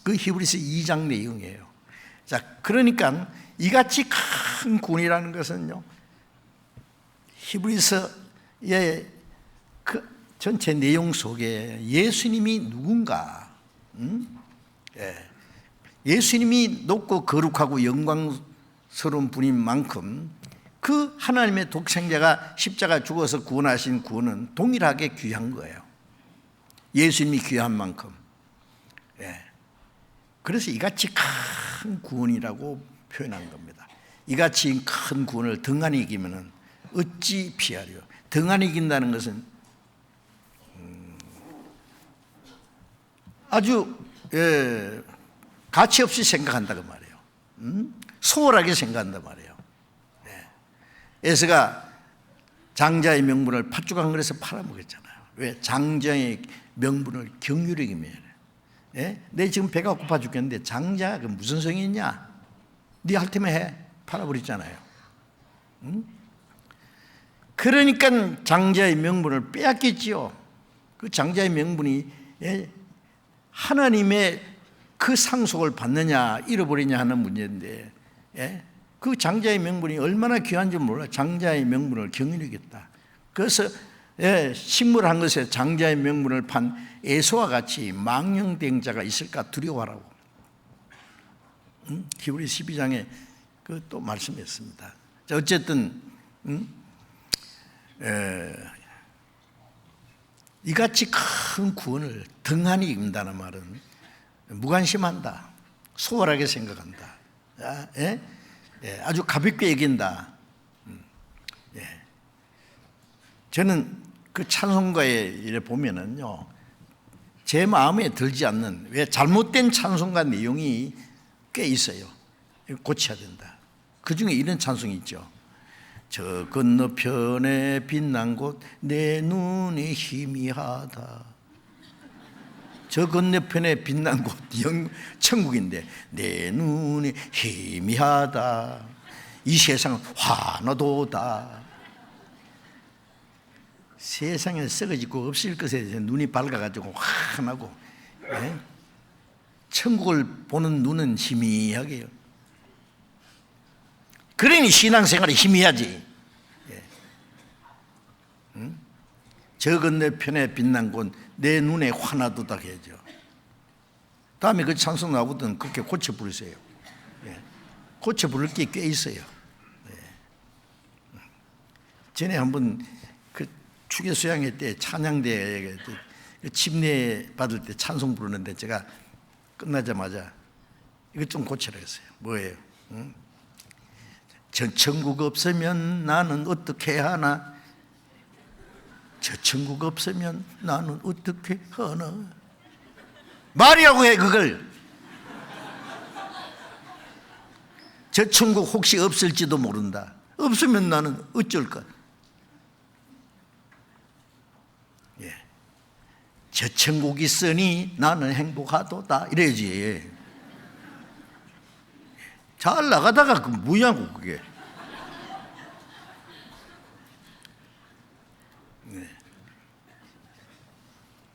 그 히브리서 2장 내용이에요. 자, 그러니까 이같이 큰 구원이라는 것은요, 히브리서의 그 전체 내용 속에 예수님이 누군가, 예수님이 높고 거룩하고 영광스러운 분인 만큼 그 하나님의 독생자가 십자가 죽어서 구원하신 구원은 동일하게 귀한 거예요. 예수님이 귀한 만큼. 그래서 이같이 큰 구원이라고 표현한 겁니다. 이같이 큰 구원을 등한히 이기면 어찌 피하려. 등한히 이긴다는 것은 아주 가치 없이 생각한다 그 말이에요. 소홀하게 생각한단 말이에요. 에서가 장자의 명분을 팥죽한 그릇에 팔아먹었잖아요. 왜? 장자의 명분을 경휼히 여기며. 내 지금 배가 고파 죽겠는데 장자 그 무슨 성이 있냐? 네 할 테면 해. 팔아버렸잖아요. 그러니까 장자의 명분을 빼앗겼지요. 그 장자의 명분이 하나님의 그 상속을 받느냐 잃어버리냐 하는 문제인데, 그 장자의 명분이 얼마나 귀한지 몰라. 장자의 명분을 경륜히 여겼다. 그래서 식물한 것에 장자의 명분을 판 에서와 같이 망령된 자가 있을까 두려워하라고 히브리 12장에 그 또 말씀했습니다. 자, 어쨌든 이같이 큰 구원을 등한히 입는다는 말은 무관심한다, 소홀하게 생각한다, 아주 가볍게 여긴다. 저는 그 찬송가에 이래 보면은요, 제 마음에 들지 않는, 왜 잘못된 찬송가 내용이 꽤 있어요. 고쳐야 된다. 그 중에 이런 찬송이 있죠. 저 건너편에 빛난 곳 내 눈이 희미하다. 저 건너편에 빛난 곳 천국인데 내 눈이 희미하다. 이 세상은 환하도다. 세상에 썩어지고 없을 것에 대해서 눈이 밝아가지고 환하고, 천국을 보는 눈은 희미하게요. 그러니 신앙생활이 희미하지. 저 건너편에 빛난 곳 내 눈에 환하도다 해야죠. 다음에 그 찬송 나오거든 그렇게 고쳐 부르세요. 고쳐 부를 게 꽤 있어요. 전에 한번 그 추계수양회 때 찬양대 침례 받을 때 찬송 부르는데 제가 끝나자마자 이것 좀 고치라 했어요. 뭐예요? 저 천국 없으면 나는 어떻게 하나? 저 천국 없으면 나는 어떻게 하나? 말이라고 해 그걸. 저 천국 혹시 없을지도 모른다. 없으면 나는 어쩔까? 저 천국 있으니 나는 행복하도다 이래야지. 잘 나가다가 그 뭐냐고 그게.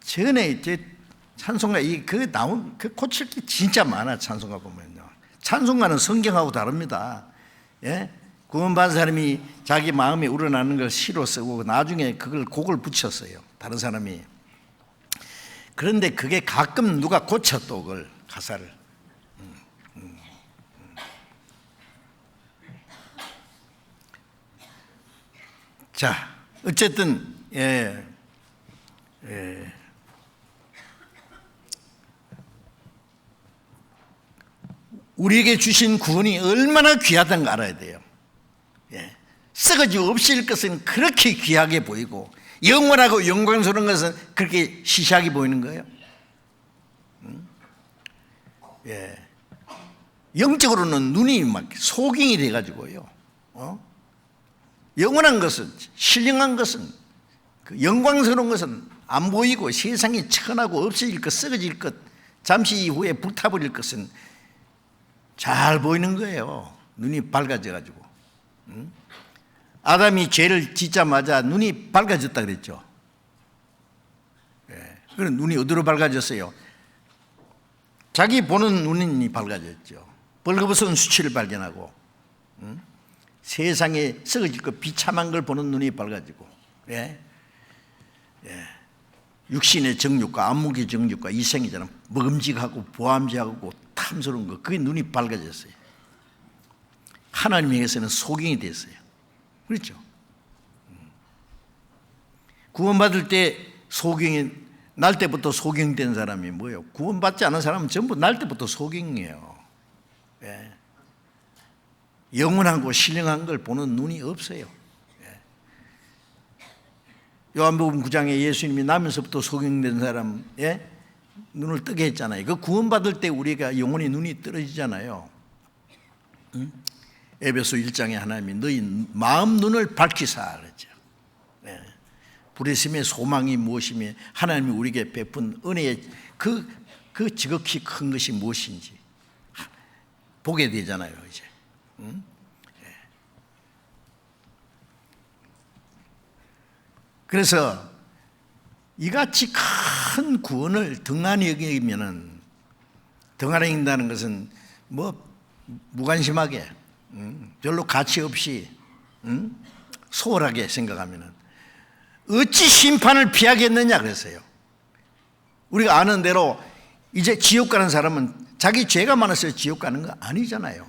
전에 제 찬송가 그 나온 그 고칠 게 진짜 많아. 찬송가 보면요. 찬송가는 성경하고 다릅니다. 구원받은 사람이 자기 마음에 우러나는 걸 시로 쓰고 나중에 그걸 곡을 붙였어요. 다른 사람이. 그런데 그게 가끔 누가 고쳐 또 그걸 가사를. 자, 어쨌든 우리에게 주신 구원이 얼마나 귀하다는 거 알아야 돼요. 썩어지고 없을 것은 그렇게 귀하게 보이고 영원하고 영광스러운 것은 그렇게 시시하게 보이는 거예요. 영적으로는 눈이 막 소경이 돼가지고요. 영원한 것은, 신령한 것은, 그 영광스러운 것은 안 보이고 세상이 천하고 없어질 것, 썩어질 것, 잠시 이후에 불타버릴 것은 잘 보이는 거예요. 눈이 밝아져가지고. 아담이 죄를 짓자마자 눈이 밝아졌다 그랬죠. 그런 눈이 어디로 밝아졌어요? 자기 보는 눈이 밝아졌죠. 벌거벗은 수치를 발견하고, 세상에 썩어질 것 비참한 걸 보는 눈이 밝아지고, 육신의 정욕과 안목의 정욕과 이생이잖아. 먹음직하고 보암직하고 탐스러운 거, 그게 눈이 밝아졌어요. 하나님 향해서는 소경이 됐어요. 그렇죠? 구원받을 때 날 때부터 소경된 사람이 뭐예요? 구원받지 않은 사람은 전부 날 때부터 소경이에요. 영원하고 신령한 걸 보는 눈이 없어요. 요한복음 9장에 예수님이 나면서부터 소경된 사람 눈을 뜨게 했잖아요. 그 구원받을 때 우리가 영원히 눈이 떨어지잖아요. 에베소 1장에 하나님이 너희 마음 눈을 밝히사 그랬죠. 부르심의 소망이 무엇이며 하나님이 우리에게 베푼 은혜의 그 지극히 큰 것이 무엇인지 보게 되잖아요. 이제 그래서 이같이 큰 구원을 등한히 여기면은, 등한히 여긴다는 것은 뭐 무관심하게 별로 가치 없이 소홀하게 생각하면은 어찌 심판을 피하겠느냐 그랬어요. 우리가 아는 대로 이제 지옥 가는 사람은 자기 죄가 많아서 지옥 가는 거 아니잖아요.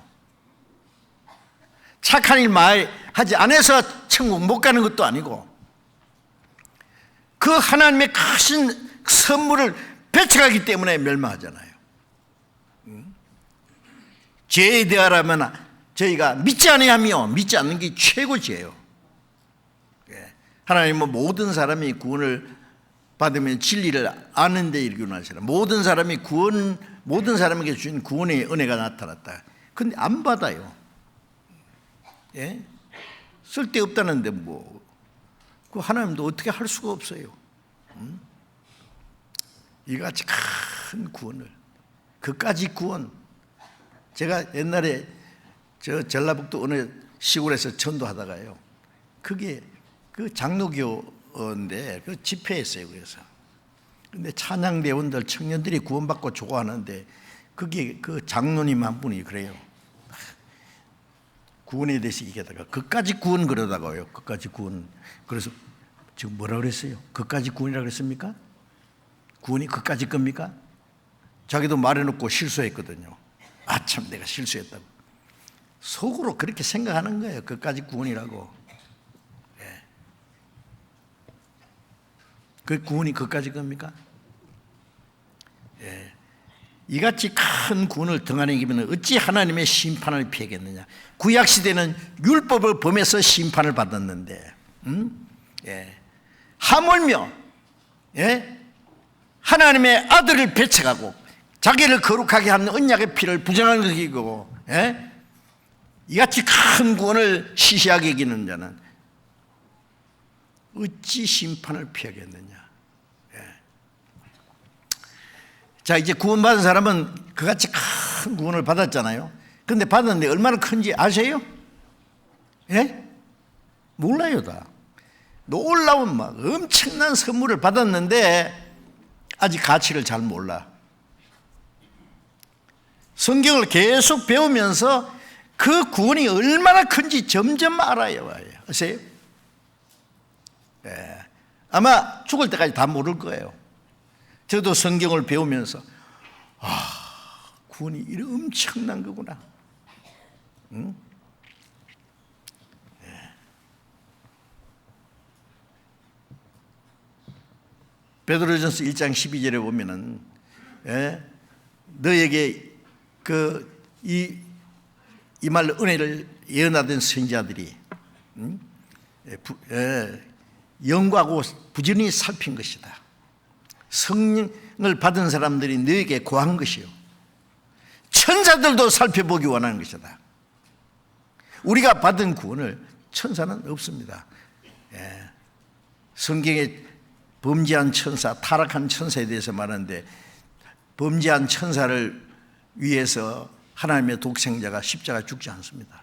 착한 일 많이 하지 않아서 천국 못 가는 것도 아니고, 그 하나님의 크신 선물을 배척하기 때문에 멸망하잖아요. 죄에 대하라면 저희가 믿지 아니하며 믿지 않는 게 최고죄예요. 하나님은 모든 사람이 구원을 받으면 진리를 아는 데 이르기를 모든 사람이 모든 사람에게 주신 구원의 은혜가 나타났다. 근데 안 받아요. 쓸데없다는데 그 하나님도 어떻게 할 수가 없어요. 이같이 큰 구원을, 그까지 구원. 제가 옛날에 저 전라북도 어느 시골에서 전도하다가요, 그게 그 장로교인데 그 집회했어요. 그래서 근데 찬양대원들 청년들이 구원받고 좋아하는데 그게 그 장로님 한 분이 그래요. 구원에 대해서 얘기하다가 그까지 구원 그러다가요. 그까지 구원. 그래서 지금 뭐라 그랬어요? 그까지 구원이라고 그랬습니까? 구원이 그까지 겁니까? 자기도 말해놓고 실수했거든요. 아, 참 내가 실수했다고. 속으로 그렇게 생각하는 거예요. 그까지 구원이라고. 그 구원이 그까지 겁니까? 이같이 큰 구원을 등한히 여기면 어찌 하나님의 심판을 피하겠느냐. 구약시대는 율법을 범해서 심판을 받았는데 하물며 하나님의 아들을 배척하고 자기를 거룩하게 하는 언약의 피를 부정하는 것이고, 이같이 큰 구원을 시시하게 여기는 자는 어찌 심판을 피하겠느냐. 자, 이제 구원받은 사람은 그같이 큰 구원을 받았잖아요. 그런데 받았는데 얼마나 큰지 아세요? 몰라요. 다 놀라운 막 엄청난 선물을 받았는데 아직 가치를 잘 몰라. 성경을 계속 배우면서 그 구원이 얼마나 큰지 점점 알아요. 아세요? 아마 죽을 때까지 다 모를 거예요. 저도 성경을 배우면서 구원이 이런 엄청난 거구나. 베드로전서 1장 12절에 보면은 너에게 이 말로 은혜를 예언하던 선지자들이 영과하고 부지런히 살핀 것이다. 성령을 받은 사람들이 너에게 고한 것이요, 천사들도 살펴보기 원하는 것이다. 우리가 받은 구원을 천사는 없습니다. 성경에 범죄한 천사, 타락한 천사에 대해서 말하는데, 범죄한 천사를 위해서 하나님의 독생자가 십자가 죽지 않습니다.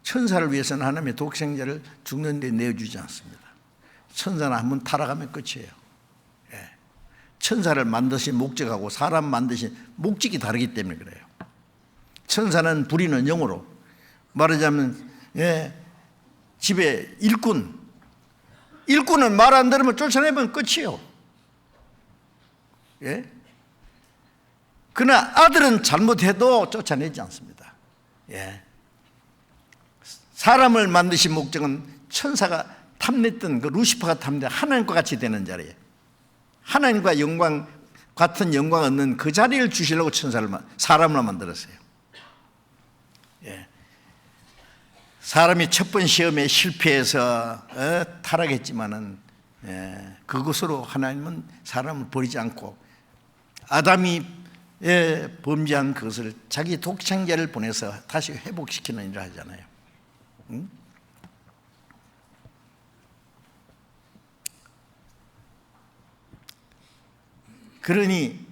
천사를 위해서는 하나님의 독생자를 죽는 데 내어주지 않습니다. 천사는 한번 타락하면 끝이에요. 천사를 만드신 목적하고 사람 만드신 목적이 다르기 때문에 그래요. 천사는 부리는 영으로, 말하자면 집에 일꾼은 말 안 들으면 쫓아내면 끝이에요. 그러나 아들은 잘못해도 쫓아내지 않습니다. 사람을 만드신 목적은 천사가 탐냈던 그 루시퍼가 탐내 하나님과 같이 되는 자리에, 하나님과 영광 같은 영광 얻는 그 자리를 주시려고 사람을 만들었어요. 사람이 첫 번 시험에 실패해서 타락했지만은 그것으로 하나님은 사람을 버리지 않고 아담이 범죄한 그것을 자기 독생자를 보내서 다시 회복시키는 일을 하잖아요. 그러니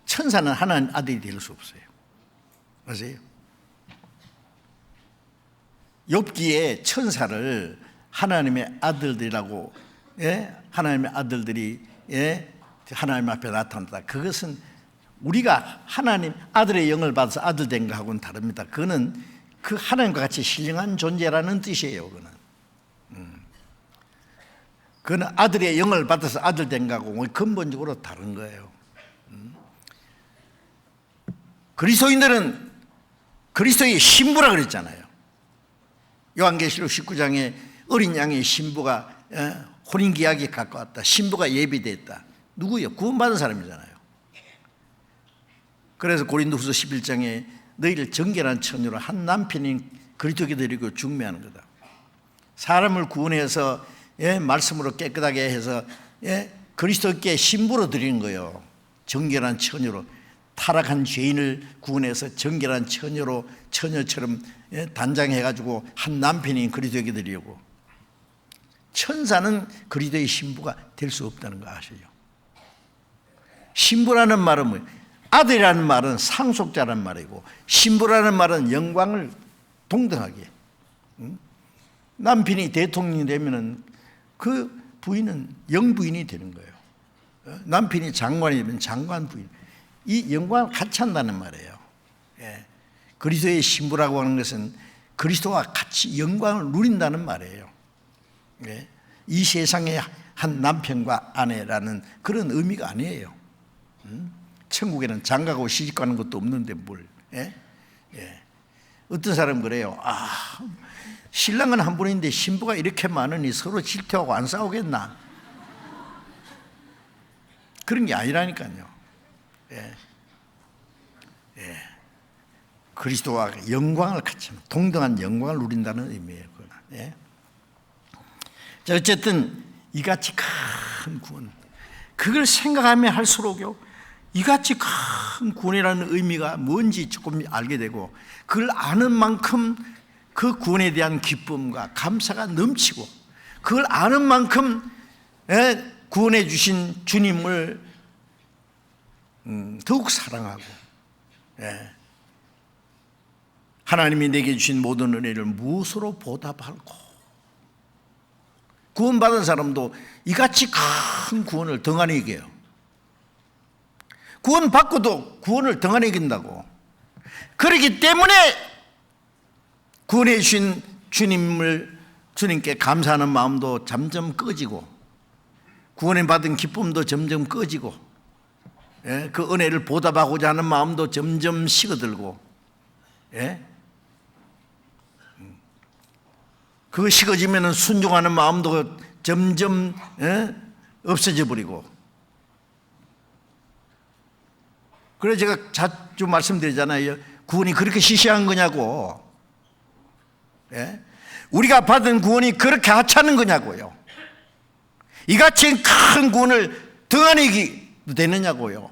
천사는 하나님 아들이 될 수 없어요. 맞아요? 욥기에 천사를 하나님의 아들들이라고, 하나님의 아들들이 하나님 앞에 나타났다. 그것은 우리가 하나님 아들의 영을 받아서 아들 된 거하고는 다릅니다. 그거는 그 하나님과 같이 신령한 존재라는 뜻이에요. 그거는 아들의 영을 받아서 아들 된 거하고 근본적으로 다른 거예요. 그리스도인들은 그리스도의 신부라 그랬잖아요. 요한계시록 19장에 어린 양의 신부가 혼인계약이 가까웠다. 신부가 예비됐다. 누구요? 구원받은 사람이잖아요. 그래서 고린도후서 11장에 너희를 정결한 처녀로 한 남편인 그리스도께 드리고 중매하는 거다. 사람을 구원해서 말씀으로 깨끗하게 해서 그리스도께 신부로 드리는 거예요. 정결한 처녀로, 타락한 죄인을 구원해서 정결한 처녀로, 처녀처럼 단장해가지고 한 남편인 그리스도에게 드리려고. 천사는 그리스도의 신부가 될 수 없다는 거 아시죠? 신부라는 말은 뭐예요? 아들이라는 말은 상속자라는 말이고, 신부라는 말은 영광을 동등하게. 남편이 대통령이 되면은 그 부인은 영부인이 되는 거예요. 남편이 장관이 되면 장관 부인. 이 영광을 같이 한다는 말이에요. 그리스도의 신부라고 하는 것은 그리스도와 같이 영광을 누린다는 말이에요. 이 세상의 한 남편과 아내라는 그런 의미가 아니에요. 천국에는 장가고 시집가는 것도 없는데 뭘. 어떤 사람은 그래요. 신랑은 한 분인데 신부가 이렇게 많으니 서로 질투하고 안 싸우겠나? 그런 게 아니라니까요. 그리스도와 영광을 같이, 동등한 영광을 누린다는 의미예요. 자, 어쨌든 이같이 큰 구원, 그걸 생각하면 할수록요, 이같이 큰 구원이라는 의미가 뭔지 조금 알게 되고, 그걸 아는 만큼 그 구원에 대한 기쁨과 감사가 넘치고, 그걸 아는 만큼 구원해 주신 주님을 더욱 사랑하고, 하나님이 내게 주신 모든 은혜를 무엇으로 보답할고. 구원받은 사람도 이같이 큰 구원을 덩하니 이겨요. 구원받고도 구원을 덩하니 이긴다고. 그렇기 때문에 구원해 주신 주님께 감사하는 마음도 점점 꺼지고, 구원을 받은 기쁨도 점점 꺼지고, 그 은혜를 보답하고자 하는 마음도 점점 식어들고, 그 식어지면 순종하는 마음도 점점 없어져 버리고. 그래서 제가 자주 말씀드리잖아요. 구원이 그렇게 시시한 거냐고. 우리가 받은 구원이 그렇게 하찮은 거냐고요. 이같이 큰 구원을 덩하니 되느냐고요.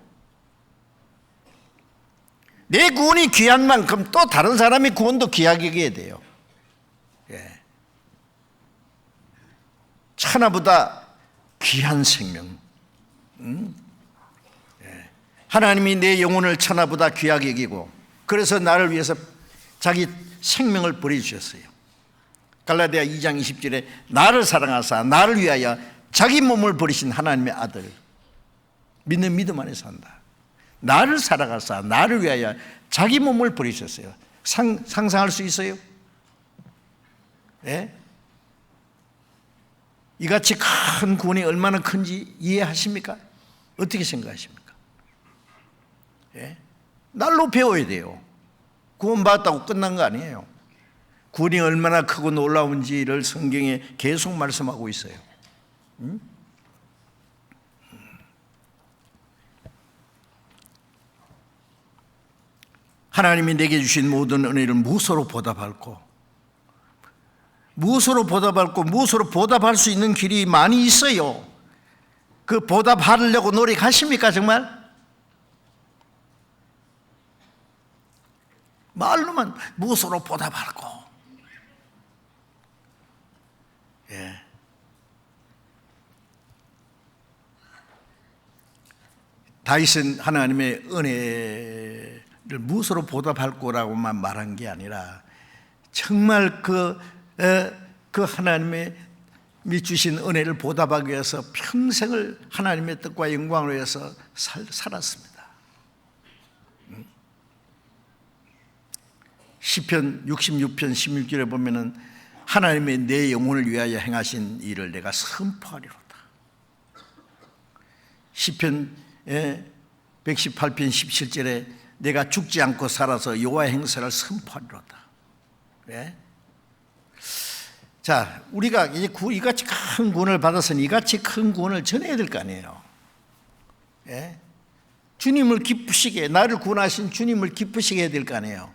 내 구원이 귀한 만큼 또 다른 사람의 구원도 귀하게 여겨야 돼요. 천하보다 귀한 생명. 하나님이 내 영혼을 천하보다 귀하게 여기고, 그래서 나를 위해서 자기 생명을 버려주셨어요. 갈라디아 2장 20절에 나를 사랑하사 나를 위하여 자기 몸을 버리신 하나님의 아들, 믿는 믿음 안에 산다. 나를 살아가사 나를 위하여 자기 몸을 버리셨어요. 상상할 수 있어요? 예? 이같이 큰 구원이 얼마나 큰지 이해하십니까? 어떻게 생각하십니까? 예? 날로 배워야 돼요. 구원받았다고 끝난 거 아니에요. 구원이 얼마나 크고 놀라운지를 성경에 계속 말씀하고 있어요. 하나님이 내게 주신 모든 은혜를 무엇으로 보답할 수 있는 길이 많이 있어요. 그 보답하려고 노력하십니까 정말? 말로만 무엇으로 보답할고. 예. 다윗은 하나님의 은혜를 무엇으로 보답할 거라고만 말한 게 아니라 정말 그 하나님의 주신 은혜를 보답하기 위해서 평생을 하나님의 뜻과 영광을 위해서 살았습니다. 시편 66편 16절에 보면은 하나님의 내 영혼을 위하여 행하신 일을 내가 선포하리로다. 시편 118편 17절에 내가 죽지 않고 살아서 여호와의 행사를 선포하리로다. 네? 자, 우리가 이같이 큰 구원을 받았으니 이같이 큰 구원을 전해야 될 거 아니에요. 예? 주님을 기쁘시게, 나를 구원하신 주님을 기쁘시게 해야 될 거 아니에요.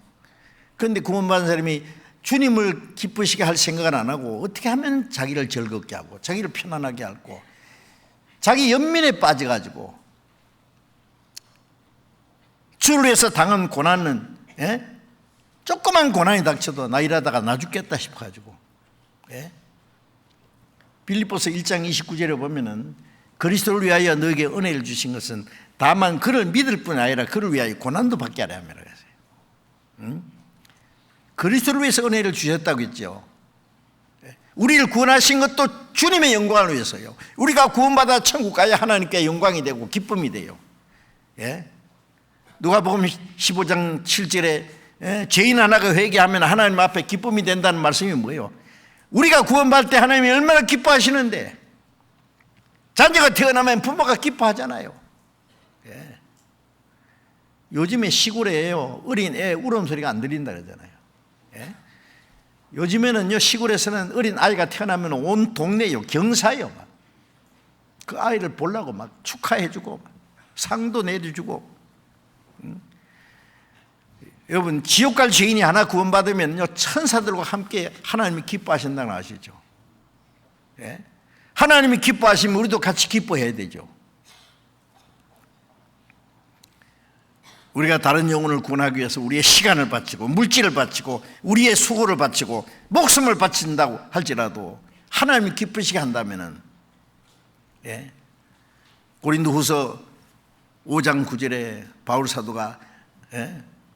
그런데 구원받은 사람이 주님을 기쁘시게 할 생각은 안 하고 어떻게 하면 자기를 즐겁게 하고 자기를 편안하게 하고 자기 연민에 빠져가지고 주를 위해서 당한 고난은 조그만 고난이 닥쳐도 나 이러다가 나 죽겠다 싶어가지고 빌립보서 1장 29절에 보면은 그리스도를 위하여 너에게 은혜를 주신 것은 다만 그를 믿을 뿐 아니라 그를 위하여 고난도 받게 하려 함이라 했어요. 그리스도를 위해서 은혜를 주셨다고 했죠. 우리를 구원하신 것도 주님의 영광을 위해서요. 우리가 구원받아 천국 가야 하나님께 영광이 되고 기쁨이 돼요. 누가복음 15장 7절에 죄인 하나가 회개하면 하나님 앞에 기쁨이 된다는 말씀이 뭐예요? 우리가 구원받을 때 하나님이 얼마나 기뻐하시는데 자녀가 태어나면 부모가 기뻐하잖아요. 요즘에 시골에요 어린 애 울음소리가 안 들린다 그러잖아요. 요즘에는요 시골에서는 어린 아이가 태어나면 온 동네요 경사요. 그 아이를 보려고 막 축하해주고 상도 내려주고. 여러분 지옥 갈 죄인이 하나 구원받으면요 천사들과 함께 하나님이 기뻐하신다는 거 아시죠? 하나님이 기뻐하시면 우리도 같이 기뻐해야 되죠. 우리가 다른 영혼을 구원하기 위해서 우리의 시간을 바치고 물질을 바치고 우리의 수고를 바치고 목숨을 바친다고 할지라도 하나님이 기쁘시게 한다면은 고린도후서 5장 9절에 바울 사도가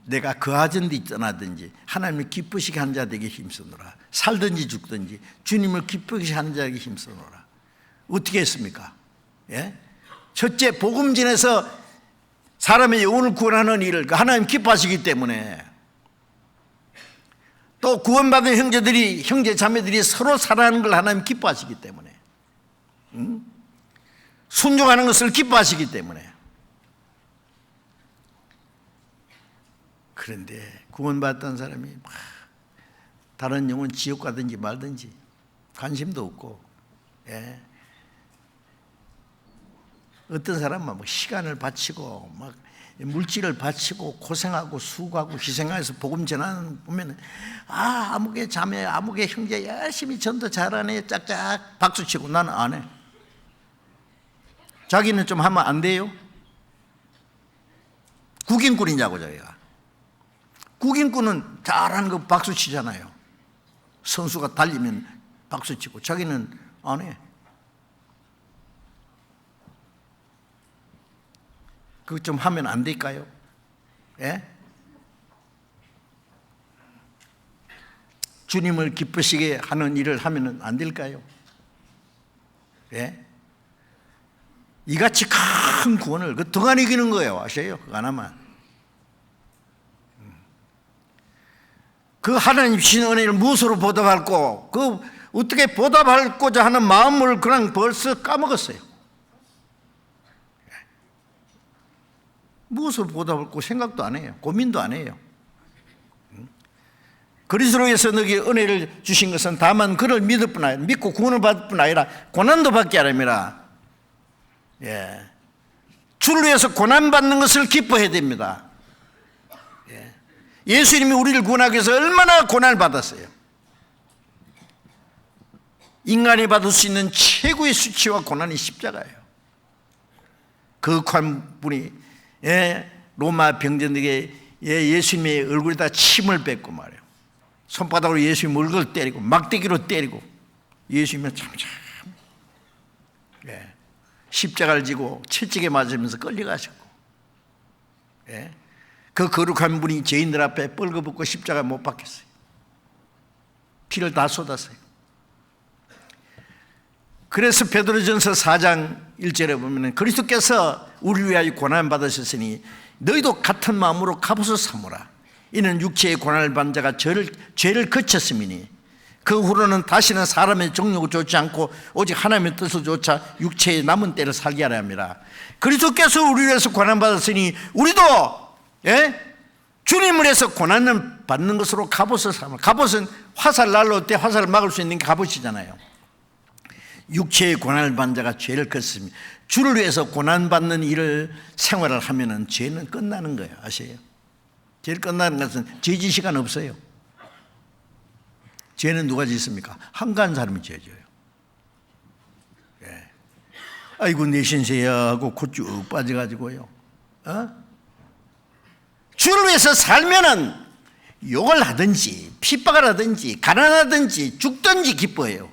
내가 거하든지 떠나든지 하나님을 기쁘시게 한 자 되게 힘쓰노라. 살든지 죽든지 주님을 기쁘시게 하는 자에게 힘쓰노라. 어떻게 했습니까? 첫째 복음 전에서 사람의 영혼을 구원하는 일을 하나님 기뻐하시기 때문에, 또 구원받은 형제 자매들이 서로 사랑하는 걸 하나님 기뻐하시기 때문에, 순종하는 것을 기뻐하시기 때문에. 그런데 구원받았던 사람이 막 다른 영혼 지옥 가든지 말든지 관심도 없고, 어떤 사람은 막 시간을 바치고 막 물질을 바치고 고생하고 수고하고 희생해서 복음 전하는 보면 아무개 자매 아무개 형제 열심히 전도 잘하네 짝짝 박수치고 나는 안 해. 자기는 좀 하면 안 돼요? 국인꾼이냐고. 자기가 국인꾼은 잘하는 거 박수치잖아요. 선수가 달리면 박수치고 자기는 안 해. 그거 좀 하면 안 될까요? 주님을 기쁘시게 하는 일을 하면 안 될까요? 예? 이같이 큰 구원을 그 등한 이기는 거예요. 아세요? 그거 하나만. 그 하나님 주신 은혜를 무엇으로 보답할고, 그 어떻게 보답하고자 하는 마음을 그냥 벌써 까먹었어요. 무엇으로 보답할고 생각도 안 해요. 고민도 안 해요. 그리스도에서 너에게 은혜를 주신 것은 다만 그를 믿을 뿐 아니라, 믿고 구원을 받을 뿐 아니라 고난도 받게 하랍니다. 예. 주를 위해서 고난받는 것을 기뻐해야 됩니다. 예. 예수님이 우리를 구원하기 위해서 얼마나 고난을 받았어요. 인간이 받을 수 있는 최고의 수치와 고난이 십자가예요. 거룩한 분이 로마 병전에게 예수님의 얼굴에다 침을 뱉고 말이에요. 손바닥으로 예수님 얼굴을 때리고 막대기로 때리고, 예수님은 참 십자가를 지고 채찍에 맞으면서 끌려가셨고, 그 거룩한 분이 죄인들 앞에 뻘거벗고 십자가 못 박혔어요. 피를 다 쏟았어요. 그래서 베드로전서 4장 1절에 보면 그리스도께서 우리를 위하여 고난을 받으셨으니 너희도 같은 마음으로 갑옷을 삼으라. 이는 육체의 고난을 받은 자가 죄를 그쳤음이니 그 후로는 다시는 사람의 정욕을 좇지 않고 오직 하나님의 뜻을 좇아 육체의 남은 때를 살게 하려 합니다. 그리스도께서 우리를 위해서 고난 받았으니 우리도 주님을 위해서 고난을 받는 것으로 갑옷을 삼으라. 갑옷은 화살 날라올 때 화살을 막을 수 있는 게 갑옷이잖아요. 육체의 고난을 받은 자가 죄를 그쳤습니다. 주를 위해서 고난받는 일을 생활을 하면은 죄는 끝나는 거예요. 아세요? 죄를 끝나는 것은 죄질 시간 없어요. 죄는 누가 짓습니까? 한가한 사람이 죄 져요. 아이고 내 신세야 하고 곧 빠져가지고요. 주를 위해서 살면은 욕을 하든지 핍박을 하든지 가난하든지 죽든지 기뻐해요.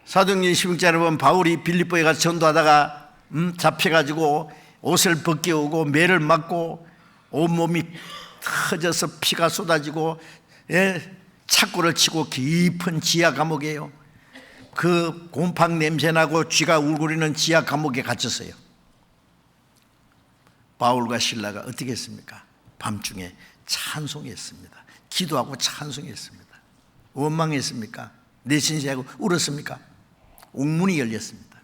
사도행전 16장에 보면 바울이 빌립보에 가서 전도하다가 잡혀가지고 옷을 벗겨오고 매를 맞고 온몸이 터져서 피가 쏟아지고 착고를 치고 깊은 지하 감옥이에요. 그 곰팡 냄새나고 쥐가 울고리는 지하 감옥에 갇혔어요. 바울과 실라가 어떻게 했습니까? 밤중에 찬송했습니다. 기도하고 찬송했습니다. 원망했습니까? 내신세하고 울었습니까? 옥문이 열렸습니다.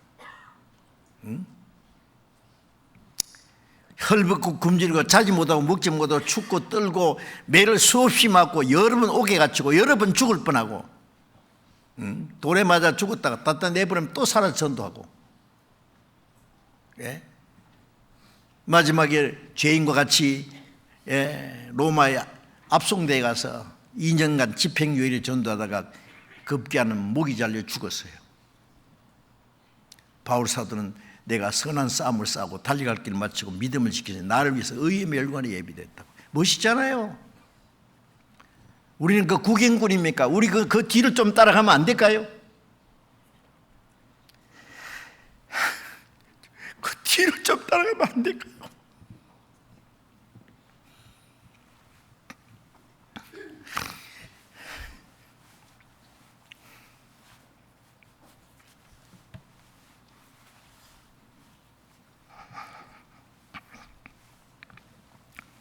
헐벗고 굶주리고 자지 못하고 먹지 못하고 춥고 떨고 매를 수없이 맞고 여러 번 옥에 갇히고 여러 번 죽을 뻔하고 돌에 맞아 죽었다가 따뜻한 내버리면 또 살아 전도하고, 마지막에 죄인과 같이 로마에 압송대에 가서 2년간 집행유예를 전도하다가 급기야는 목이 잘려 죽었어요. 바울 사도는 내가 선한 싸움을 싸우고 달려갈 길을 마치고 믿음을 지키니 나를 위해서 의의 멸관이 예비됐다고. 멋있잖아요. 우리는 그 구경꾼입니까? 우리 그 뒤를 좀 따라가면 안 될까요? 그 뒤를 좀 따라가면 안 될까요?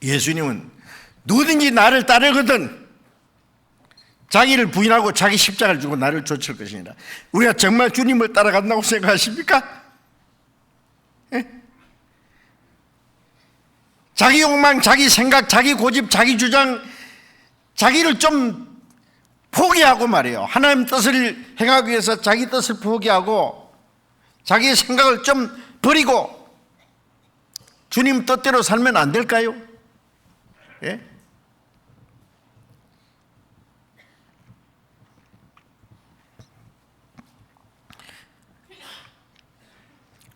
예수님은 누구든지 나를 따르거든 자기를 부인하고 자기 십자가를 주고 나를 좇을 것이니라. 우리가 정말 주님을 따라간다고 생각하십니까? 자기 욕망, 자기 생각, 자기 고집, 자기 주장, 자기를 좀 포기하고 말이에요. 하나님 뜻을 행하기 위해서 자기 뜻을 포기하고 자기의 생각을 좀 버리고 주님 뜻대로 살면 안 될까요?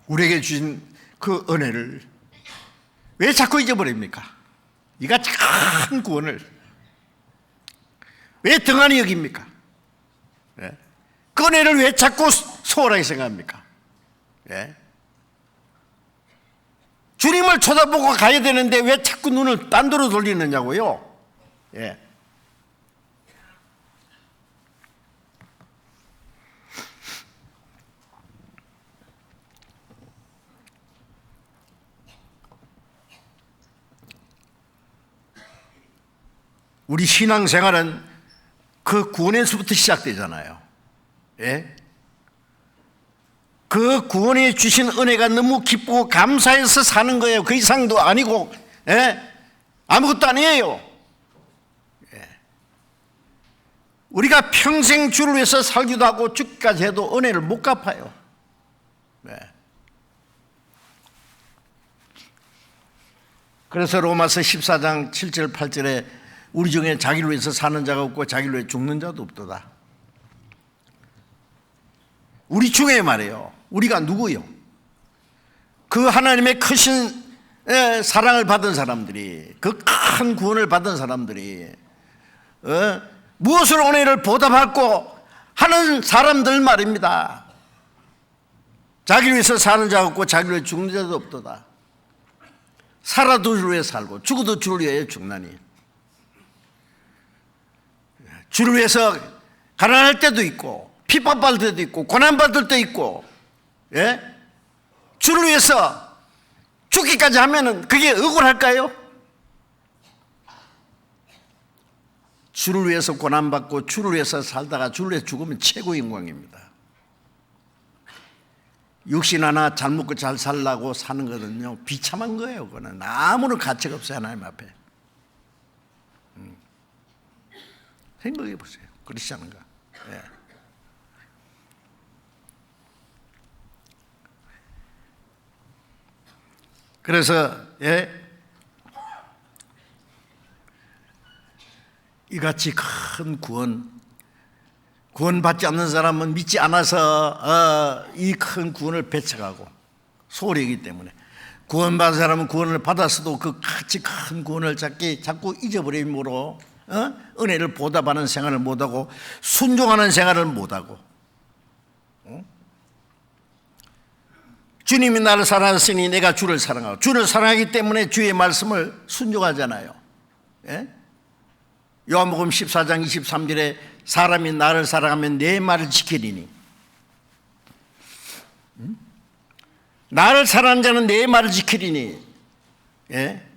우리에게 주신 그 은혜를 왜 자꾸 잊어버립니까? 이같이 큰 구원을 왜 등한히 여깁니까? 그 은혜를 왜 자꾸 소홀하게 생각합니까? 주님을 쳐다보고 가야 되는데 왜 자꾸 눈을 딴 데로 돌리느냐고요? 우리 신앙생활은 그 구원에서부터 시작되잖아요. 예? 그 구원해 주신 은혜가 너무 기쁘고 감사해서 사는 거예요. 그 이상도 아니고, 예? 아무것도 아니에요. 예. 우리가 평생 주를 위해서 살기도 하고 죽기까지 해도 은혜를 못 갚아요. 예. 그래서 로마서 14장 7절 8절에 우리 중에 자기를 위해서 사는 자가 없고 자기를 위해 죽는 자도 없도다. 우리 중에 말이에요. 우리가 누구요? 그 하나님의 크신 사랑을 받은 사람들이, 그 큰 구원을 받은 사람들이 무엇으로 은혜를 보답받고 하는 사람들 말입니다. 자기를 위해서 사는 자가 없고 자기를 위해 죽는 자도 없도다. 살아도 주를 위해 살고 죽어도 주를 위해 죽나니. 주를 위해서 가난할 때도 있고 핍박받을 때도 있고 고난받을 때도 있고, 예? 주를 위해서 죽기까지 하면은 그게 억울할까요? 주를 위해서 고난받고 주를 위해서 살다가 주를 위해서 죽으면 최고의 영광입니다. 육신 하나 잘 먹고 잘 살라고 사는 거는요, 비참한 거예요. 그거는 아무런 가치가 없어요, 하나님 앞에. 생각해 보세요. 그렇지 않은가? 예. 그래서 이같이 큰 구원받지 않는 사람은 믿지 않아서 이 큰 구원을 배척하고 소홀히 하기 때문에, 구원받은 사람은 구원을 받았어도 그 같이 큰 구원을 자꾸 잊어버림으로 은혜를 보답하는 생활을 못하고 순종하는 생활을 못하고, 주님이 나를 사랑하시니 내가 주를 사랑하고, 주를 사랑하기 때문에 주의 말씀을 순종하잖아요. 예? 요한복음 14장 23절에 사람이 나를 사랑하면 내 말을 지키리니, 나를 사랑하는 자는 내 말을 지키리니, 예?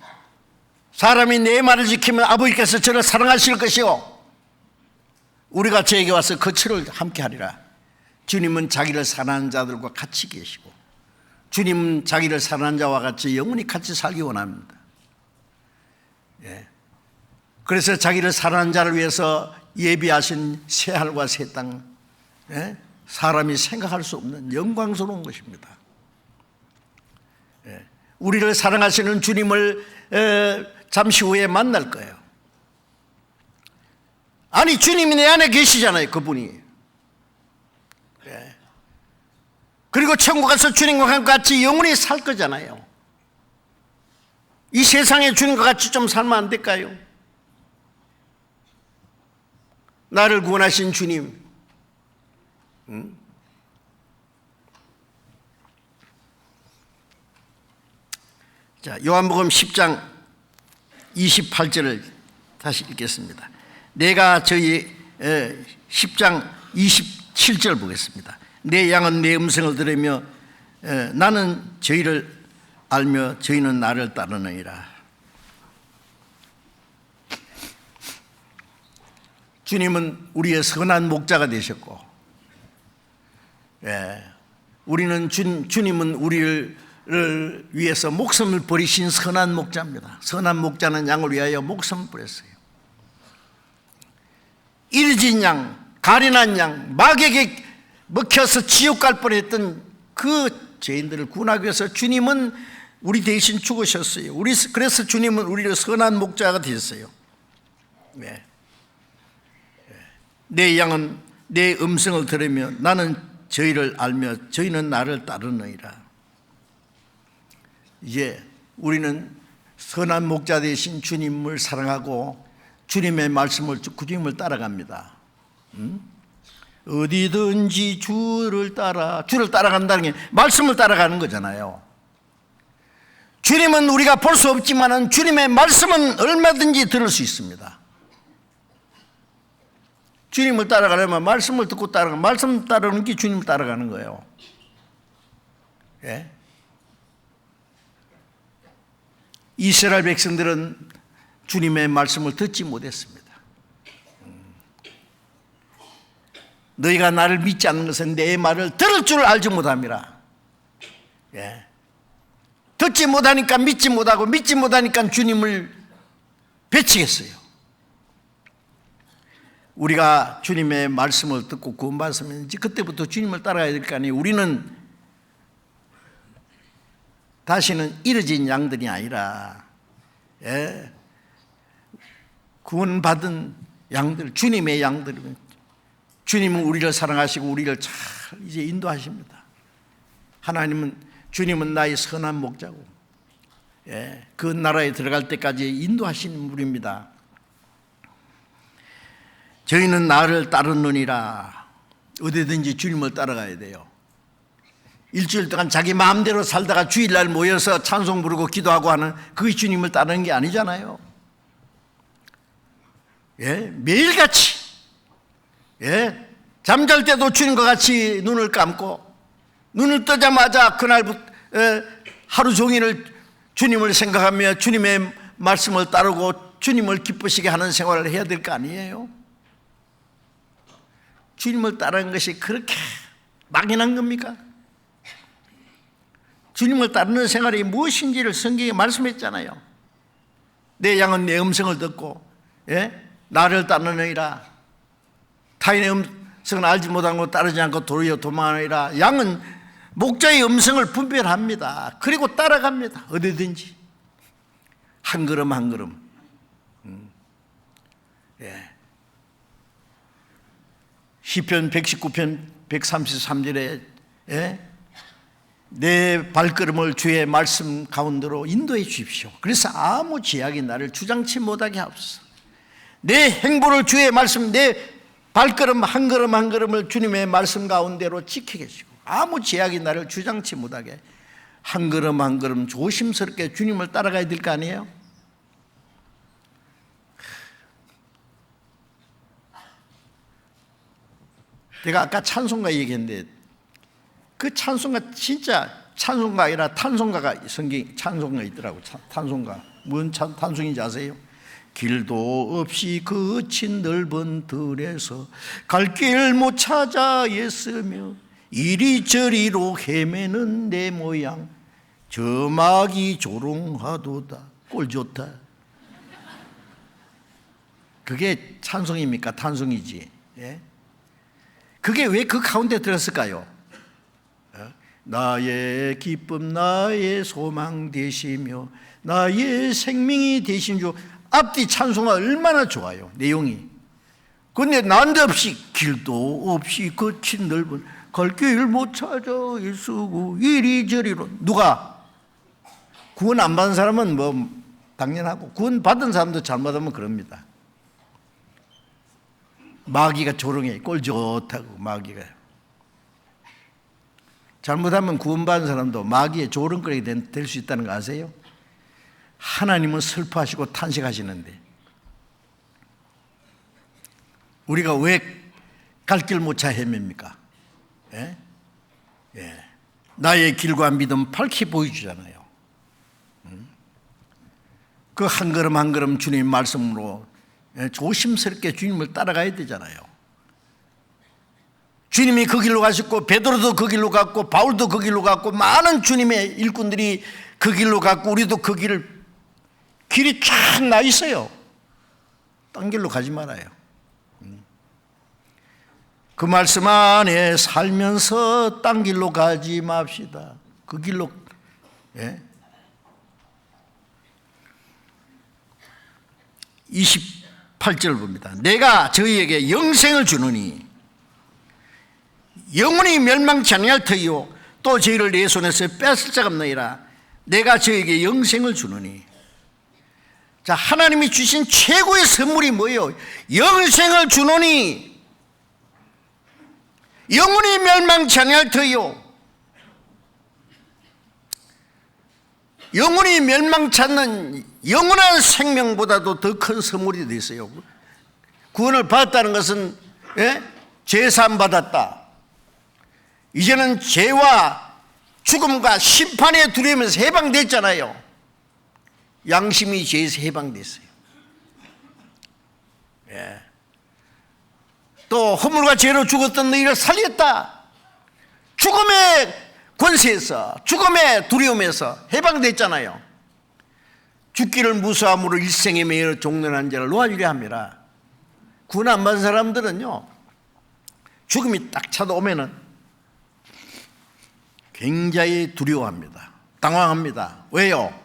사람이 내 말을 지키면 아버지께서 저를 사랑하실 것이요 우리가 저에게 와서 거처를 함께 하리라. 주님은 자기를 사랑하는 자들과 같이 계시고 주님은 자기를 사랑하는 자와 같이 영원히 같이 살기 원합니다. 예. 그래서 자기를 사랑하는 자를 위해서 예비하신 새하늘과 새 땅, 예? 사람이 생각할 수 없는 영광스러운 것입니다. 예. 우리를 사랑하시는 주님을 잠시 후에 만날 거예요. 아니, 주님이 내 안에 계시잖아요, 그분이. 예. 그리고 천국 가서 주님과 같이 영원히 살 거잖아요. 이 세상에 주님과 같이 좀 살면 안 될까요? 나를 구원하신 주님, 자, 요한복음 10장 28절을 다시 읽겠습니다. 내가 저희 10장 27절 보겠습니다. 내 양은 내 음성을 들으며 나는 저희를 알며 저희는 나를 따르느니라. 주님은 우리의 선한 목자가 되셨고, 주님은 우리를 위해서 목숨을 버리신 선한 목자입니다. 선한 목자는 양을 위하여 목숨을 버렸어요. 잃어진 양, 가련한 양, 마귀에게 먹혀서 지옥 갈 뻔했던 그 죄인들을 구원하기 위해서 주님은 우리 대신 죽으셨어요. 그래서 주님은 우리를 선한 목자가 되셨어요. 내 양은 내 음성을 들으며 나는 저희를 알며 저희는 나를 따르느니라. 이제 우리는 선한 목자 되신 주님을 사랑하고 주님의 말씀을 듣고 주님을 따라갑니다. 어디든지 주를 따라간다는 게 말씀을 따라가는 거잖아요. 주님은 우리가 볼 수 없지만 주님의 말씀은 얼마든지 들을 수 있습니다. 주님을 따라가려면 말씀을 듣고 따라가는, 말씀 따르는 게 주님을 따라가는 거예요. 예? 이스라엘 백성들은 주님의 말씀을 듣지 못했습니다. 너희가 나를 믿지 않는 것은 내 말을 들을 줄 알지 못함이라. 예. 듣지 못하니까 믿지 못하고, 믿지 못하니까 주님을 배치겠어요. 우리가 주님의 말씀을 듣고 구원받으면 이제 그때부터 주님을 따라가야 될 거 아니에요. 우리는 다시는 잃어진 양들이 아니라, 예, 구원받은 양들, 주님의 양들은, 주님은 우리를 사랑하시고 우리를 잘 이제 인도하십니다. 주님은 나의 선한 목자고, 예, 그 나라에 들어갈 때까지 인도하시는 분입니다. 저희는 나를 따르느니라. 어디든지 주님을 따라가야 돼요. 일주일 동안 자기 마음대로 살다가 주일날 모여서 찬송 부르고 기도하고 하는 그게 주님을 따르는 게 아니잖아요. 예, 매일같이, 예, 잠잘 때도 주님과 같이 눈을 감고 눈을 뜨자마자 그날부터 하루 종일을 주님을 생각하며 주님의 말씀을 따르고 주님을 기쁘시게 하는 생활을 해야 될 거 아니에요. 주님을 따르는 것이 그렇게 막연한 겁니까? 주님을 따르는 생활이 무엇인지를 성경에 말씀했잖아요. 내 양은 내 음성을 듣고, 예? 나를 따르느니라. 타인의 음성을 알지 못하고 따르지 않고 도리어 도망하느니라. 양은 목자의 음성을 분별합니다. 그리고 따라갑니다. 어디든지 한 걸음 한 걸음. 예. 시편 119편 133절에, 예? 내 발걸음을 주의 말씀 가운데로 인도해 주십시오. 그래서 아무 제약이 나를 주장치 못하게 하옵소서. 내 행보를 주의 말씀, 내 발걸음 한 걸음 한 걸음을 주님의 말씀 가운데로 지키게 하시고 아무 제약이 나를 주장치 못하게 한 걸음 한 걸음 조심스럽게 주님을 따라가야 될 거 아니에요? 제가 아까 찬송가 얘기했는데 그 찬송가 진짜 찬송가 아니라 탄송가가 성경 찬송가 있더라고. 탄송가 무슨 탄송인지 아세요? 길도 없이 거친 넓은 들에서 갈 길 못 찾아 애쓰며 이리저리로 헤매는 내 모양 저막이 조롱하도다. 꼴 좋다. 그게 찬송입니까? 탄송이지. 예? 그게 왜 그 가운데 들었을까요? 나의 기쁨 나의 소망 되시며 나의 생명이 되신 주. 앞뒤 찬송가 얼마나 좋아요, 내용이. 그런데 난데없이 길도 없이 거친 넓은 갈 길 못 찾아 애쓰고 이리저리로. 누가? 구원 안 받은 사람은 뭐 당연하고 구원 받은 사람도 잘못하면 그럽니다. 마귀가 조롱해. 꼴 좋다고. 마귀가 잘못하면 구원받은 사람도 마귀의 조롱거리가 될 수 있다는 거 아세요? 하나님은 슬퍼하시고 탄식하시는데 우리가 왜 갈 길 못 찾아 헤맵니까? 예? 예. 나의 길과 믿음 밝히 보여주잖아요. 그 한 걸음 한 걸음 주님 말씀으로 조심스럽게 주님을 따라가야 되잖아요. 주님이 그 길로 가셨고 베드로도 그 길로 갔고 바울도 그 길로 갔고 많은 주님의 일꾼들이 그 길로 갔고 우리도 그 길이 쫙 나 있어요. 딴 길로 가지 말아요. 그 말씀 안에 살면서 딴 길로 가지 맙시다. 그 길로. 예? 28절 봅니다. 내가 저희에게 영생을 주느니 영원히 멸망치 아니할 터이요 또 저희를 내 손에서 뺏을 자가 없느니라. 내가 저희에게 영생을 주느니. 자, 하나님이 주신 최고의 선물이 뭐예요? 영생을 주노니 영원히 멸망치 아니할 터이요. 영원히 멸망치 않는 영원한 생명보다도 더 큰 선물이 되어 있어요. 구원을 받았다는 것은, 예? 죄사함 받았다. 이제는 죄와 죽음과 심판의 두려움에서 해방됐잖아요. 양심이 죄에서 해방됐어요. 예. 또 허물과 죄로 죽었던 너희를 살렸다. 죽음의 권세에서, 죽음의 두려움에서 해방됐잖아요. 죽기를 무서함으로 일생에 매여 종련한 자를 놓아주려 함이라. 구원 안 받은 사람들은요, 죽음이 딱 찾아오면은 굉장히 두려워합니다. 당황합니다. 왜요?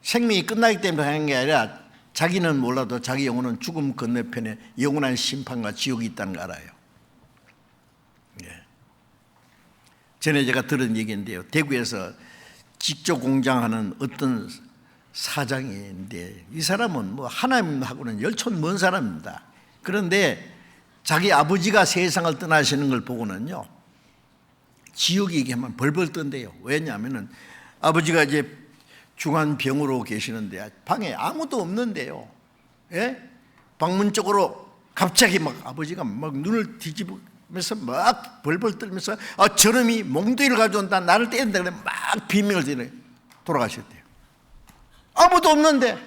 생명이 끝나기 때문에 하는 게 아니라 자기는 몰라도 자기 영혼은 죽음 건너편에 영원한 심판과 지옥이 있다는 거 알아요. 예. 전에 제가 들은 얘기인데요, 대구에서 직조 공장하는 어떤 사장인데, 이 사람은 뭐 하나님하고는 열촌 먼 사람입니다. 그런데 자기 아버지가 세상을 떠나시는 걸 보고는요, 지옥이 얘기하면 벌벌 떤대요. 왜냐하면 아버지가 이제 중환병으로 계시는데 방에 아무도 없는데요, 예? 방문 쪽으로 갑자기 막 아버지가 막 눈을 뒤집으면서 막 벌벌 떨면서 저놈이 몽둥이를 가져온다, 나를 때린다, 그래 막 비명을 지르 돌아가셨대요. 아무도 없는데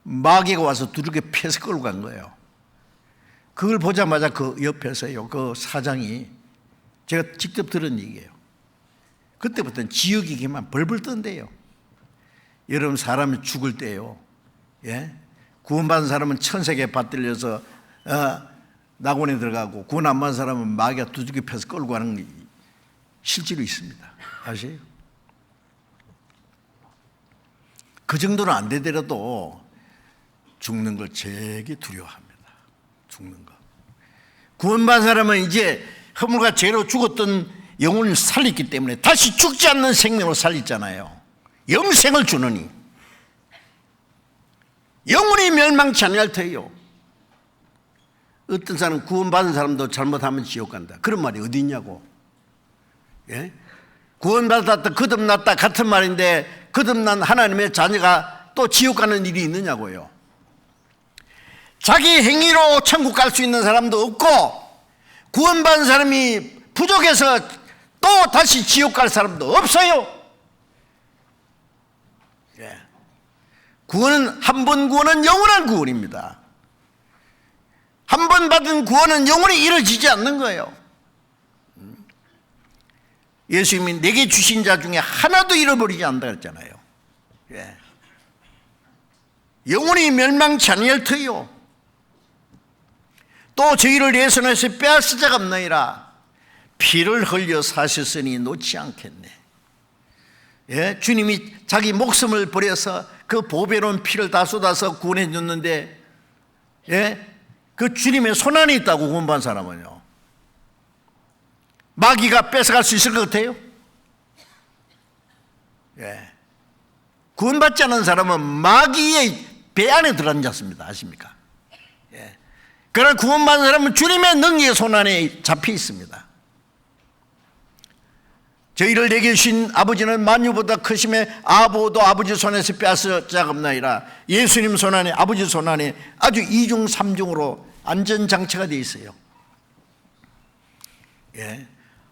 마귀가 와서 두들겨 패서 끌고 간 거예요. 그걸 보자마자 그 옆에서요, 그 사장이, 제가 직접 들은 얘기예요, 그때부터는 지옥이기만 벌벌 떤대요. 여러분, 사람이 죽을 때요, 예? 구원받은 사람은 천색에 받들려서 낙원에 들어가고, 구원 안 받은 사람은 마귀가 두들겨 패서 끌고 가는 게 실제로 있습니다. 아세요? 그 정도는 안 되더라도 죽는 걸 되게 두려워합니다. 죽는 거. 구원받은 사람은 이제 허물과 죄로 죽었던 영혼을 살렸기 때문에 다시 죽지 않는 생명으로 살렸잖아요. 영생을 주느니 영혼이 멸망치 아니할 터이요. 어떤 사람은 구원받은 사람도 잘못하면 지옥 간다, 그런 말이 어디 있냐고. 예? 구원받았다 거듭났다 같은 말인데, 거듭난 하나님의 자녀가 또 지옥 가는 일이 있느냐고요. 자기 행위로 천국 갈 수 있는 사람도 없고, 구원받은 사람이 부족해서 또 다시 지옥 갈 사람도 없어요. 예. 구원은, 한 번 구원은 영원한 구원입니다. 한 번 받은 구원은 영원히 이루어지지 않는 거예요. 예수님이 내게 주신 자 중에 하나도 잃어버리지 않는다 그랬잖아요. 예. 영원히 멸망치 아니할 터이요. 또 저희를 내 손에서 빼앗을 자가 없나이라. 피를 흘려 사셨으니 놓지 않겠네. 예? 주님이 자기 목숨을 버려서 그 보배로운 피를 다 쏟아서 구원해 줬는데, 예? 그 주님의 손안에 있다고 구원받은 사람은요, 마귀가 뺏어갈 수 있을 것 같아요? 예. 구원받지 않은 사람은 마귀의 배 안에 들어앉았습니다. 아십니까? 예. 그러나 구원받은 사람은 주님의 능력의 손안에 잡혀 있습니다. 저희를 내게 주신 아버지는 만유보다 크심에 아보도 아버지 손에서 빼앗을 자가 없나이라. 예수님 손안에, 아버지 손안에 아주 이중 삼중으로 안전장치가 되어 있어요. 예.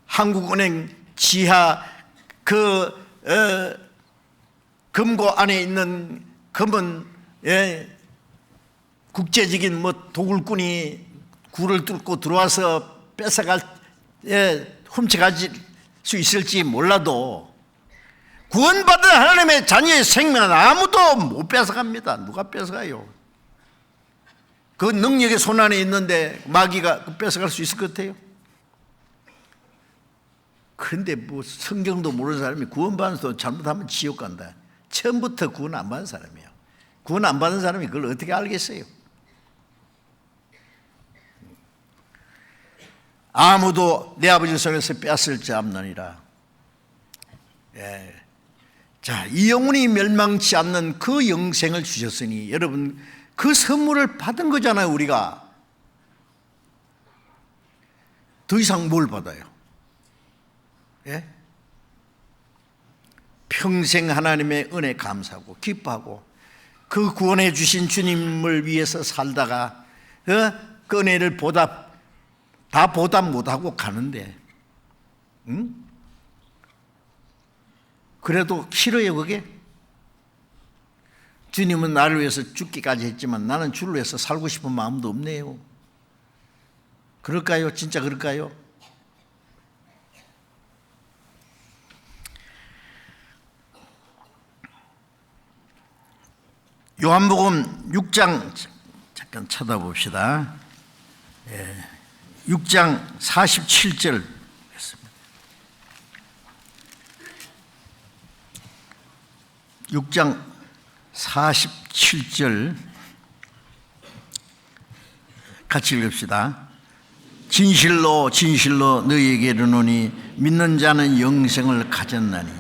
한국은행 지하 금고 안에 있는 금은, 예, 국제적인 뭐 도굴꾼이 굴을 뚫고 들어와서 뺏어갈, 예, 훔쳐가질 수 있을지 몰라도 구원받은 하나님의 자녀의 생명은 아무도 못 뺏어갑니다. 누가 뺏어가요? 그 능력의 손안에 있는데 마귀가 뺏어갈 수 있을 것 같아요? 그런데 뭐 성경도 모르는 사람이 구원받은 사람 잘못하면 지옥 간다. 처음부터 구원 안 받은 사람이에요. 구원 안 받은 사람이 그걸 어떻게 알겠어요? 아무도 내 아버지 손에서 빼앗을 자 없느니라. 예. 자, 이 영혼이 멸망치 않는 그 영생을 주셨으니, 여러분, 그 선물을 받은 거잖아요. 우리가 더 이상 뭘 받아요? 예? 평생 하나님의 은혜 감사하고 기뻐하고 그 구원해 주신 주님을 위해서 살다가 그 은혜를 다 보답 못하고 가는데, 응? 그래도 싫어요 그게? 주님은 나를 위해서 죽기까지 했지만 나는 주를 위해서 살고 싶은 마음도 없네요. 그럴까요? 진짜 그럴까요? 요한복음 6장 잠깐 쳐다봅시다. 6장 47절 6장 47절 같이 읽읍시다. 진실로 진실로 너희에게 이르노니 믿는 자는 영생을 가졌나니.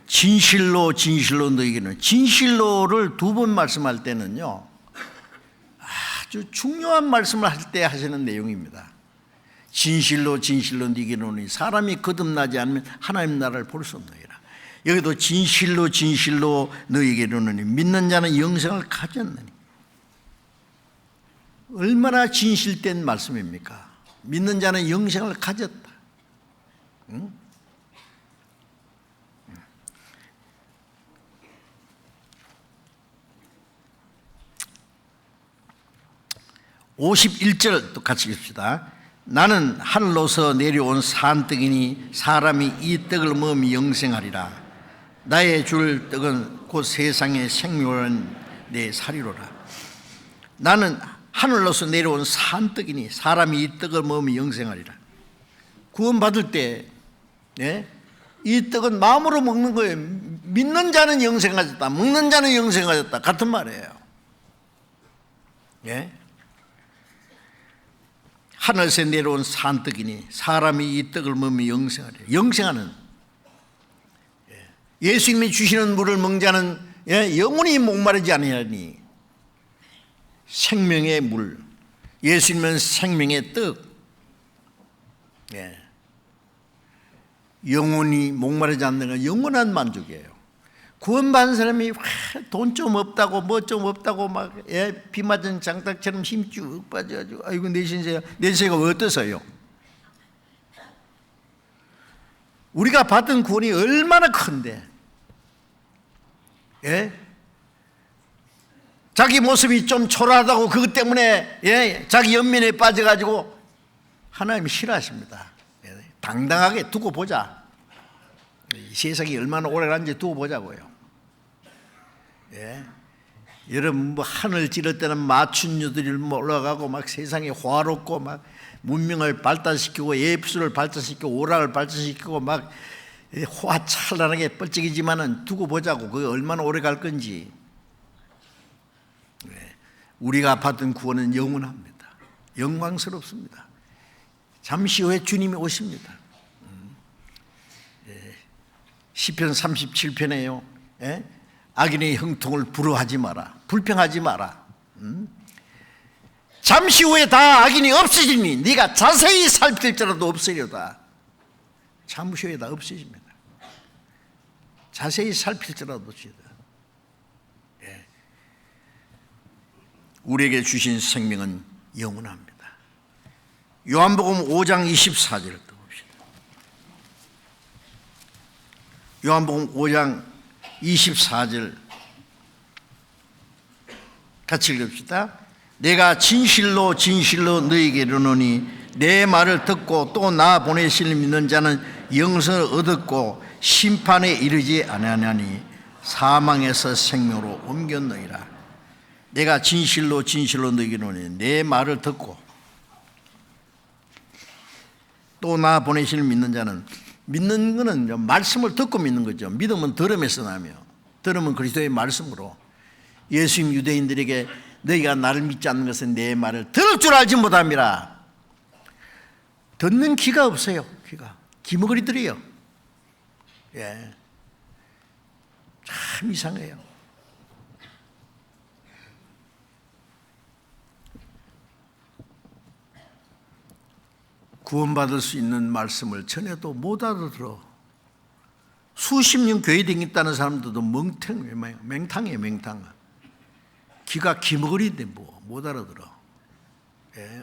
진실로 진실로 너희에게 이르노니. 진실로를 두 번 말씀할 때는요 아주 중요한 말씀을 할 때 하시는 내용입니다. 진실로 진실로 너희에게 이르노니 사람이 거듭나지 않으면 하나님 나라를 볼 수 없느니라. 여기도 진실로 진실로 너희에게 이르노니 믿는 자는 영생을 가졌느니. 얼마나 진실된 말씀입니까? 믿는 자는 영생을 가졌다. 응? 51절 또 같이 읽읍시다. 나는 하늘로서 내려온 산떡이니 사람이 이 떡을 먹으면 영생하리라. 나의 줄 떡은 곧 세상의 생명은 내 살이로라. 나는 하늘로서 내려온 산떡이니 사람이 이 떡을 먹으면 영생하리라. 구원받을 때 이 떡은 마음으로 먹는 거예요. 믿는 자는 영생하였다, 먹는 자는 영생하였다, 같은 말이에요. 하늘에서 내려온 산떡이니 사람이 이 떡을 먹으면 영생하리라. 영생하는, 예수님이 주시는 물을 먹는 자는 영원히 목마르지 아니하니. 생명의 물, 예수님은 생명의 떡, 영원히 목마르지 않는 건 영원한 만족이에요. 구원받은 사람이 돈 좀 없다고 뭐 좀 없다고 막 비 맞은 장닭처럼 힘 쭉 빠져가지고 아이고 내 신세가 어떠세요? 우리가 받은 구원이 얼마나 큰데, 자기 모습이 좀 초라하다고 그것 때문에 자기 연민에 빠져가지고 하나님이 싫어하십니다. 당당하게 두고 보자. 이 세상이 얼마나 오래 가는지 두고 보자고요. 여러분 뭐 하늘 찌를 때는 마춘류들이 올라가고 막 세상에 화롭고 막 문명을 발달시키고 예술을 발달시키고 오락을 발달시키고 막 화찬란하게 뻘쩍이지만은 두고 보자고. 그게 얼마나 오래 갈 건지. 우리가 받은 구원은 영원합니다. 영광스럽습니다. 잠시 후에 주님이 오십니다. 시편 37편에요. 악인의 형통을 불허하지 마라. 불평하지 마라. 잠시 후에 다 악인이 없어지니 네가 자세히 살필지라도 없으려다. 잠시 후에 다 없어집니다. 자세히 살필지라도 없으리다. 우리에게 주신 생명은 영원합니다. 요한복음 5장 24절을 봅시다. 요한복음 5장 24절 같이 읽읍시다. 내가 진실로 진실로 너희에게 이르노니 내 말을 듣고 또 나 보내실 믿는 자는 영생을 얻었고 심판에 이르지 아니하나니 사망에서 생명으로 옮겼느니라. 내가 진실로 진실로 너희에게 이르노니 내 말을 듣고 또 나 보내실 믿는 자는, 믿는 것은 말씀을 듣고 믿는 거죠. 믿음은 들음에서 나며 들음은 그리스도의 말씀으로. 예수님 유대인들에게 너희가 나를 믿지 않는 것은 내 말을 들을 줄 알지 못함이라. 듣는 귀가 없어요. 귀가 기머거리들이에요. 참 이상해요. 구원받을 수 있는 말씀을 전해도 못 알아들어. 수십 년 교회 다녔다는 사람들도 맹탕이에요. 맹탕. 귀가 기머거리인데 못 알아들어.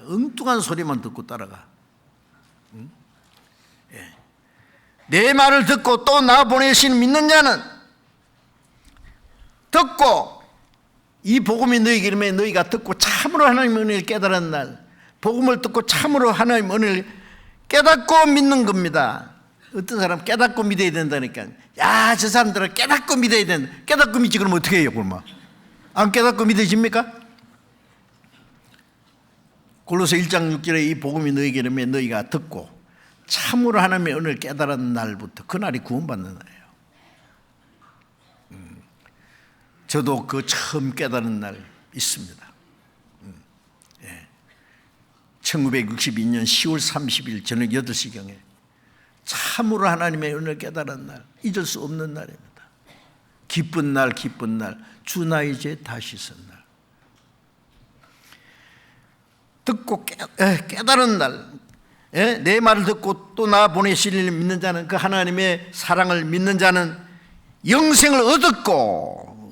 엉뚱한 소리만 듣고 따라가. 내 말을 듣고 또 나 보내신 믿는 자는 듣고 이 복음이 너희에게 이르매 너희가 듣고 참으로 하나님의 은혜를 깨달은 날, 복음을 듣고 참으로 하나님의 은혜를 깨닫고 믿는 겁니다. 어떤 사람 깨닫고 믿어야 된다니까. 야, 저 사람들은 깨닫고 믿어야 된다. 깨닫고 믿지 그러면 어떻게 해요? 그러면 안 깨닫고 믿어집니까? 골로새 1장 6절에 이 복음이 너희에게 이르매 너희가 듣고 참으로 하나님의 은혜를 깨달은 날부터 그날이 구원받는 날이에요. 저도 그 처음 깨달은 날 있습니다. 1962년 10월 30일 저녁 8시경에 참으로 하나님의 은혜를 깨달은 날, 잊을 수 없는 날입니다. 기쁜 날, 기쁜 날, 주 나 이제 다시 선 날. 듣고 깨달은 날, 내 말을 듣고 또 나 보내실 일을 믿는 자는, 그 하나님의 사랑을 믿는 자는 영생을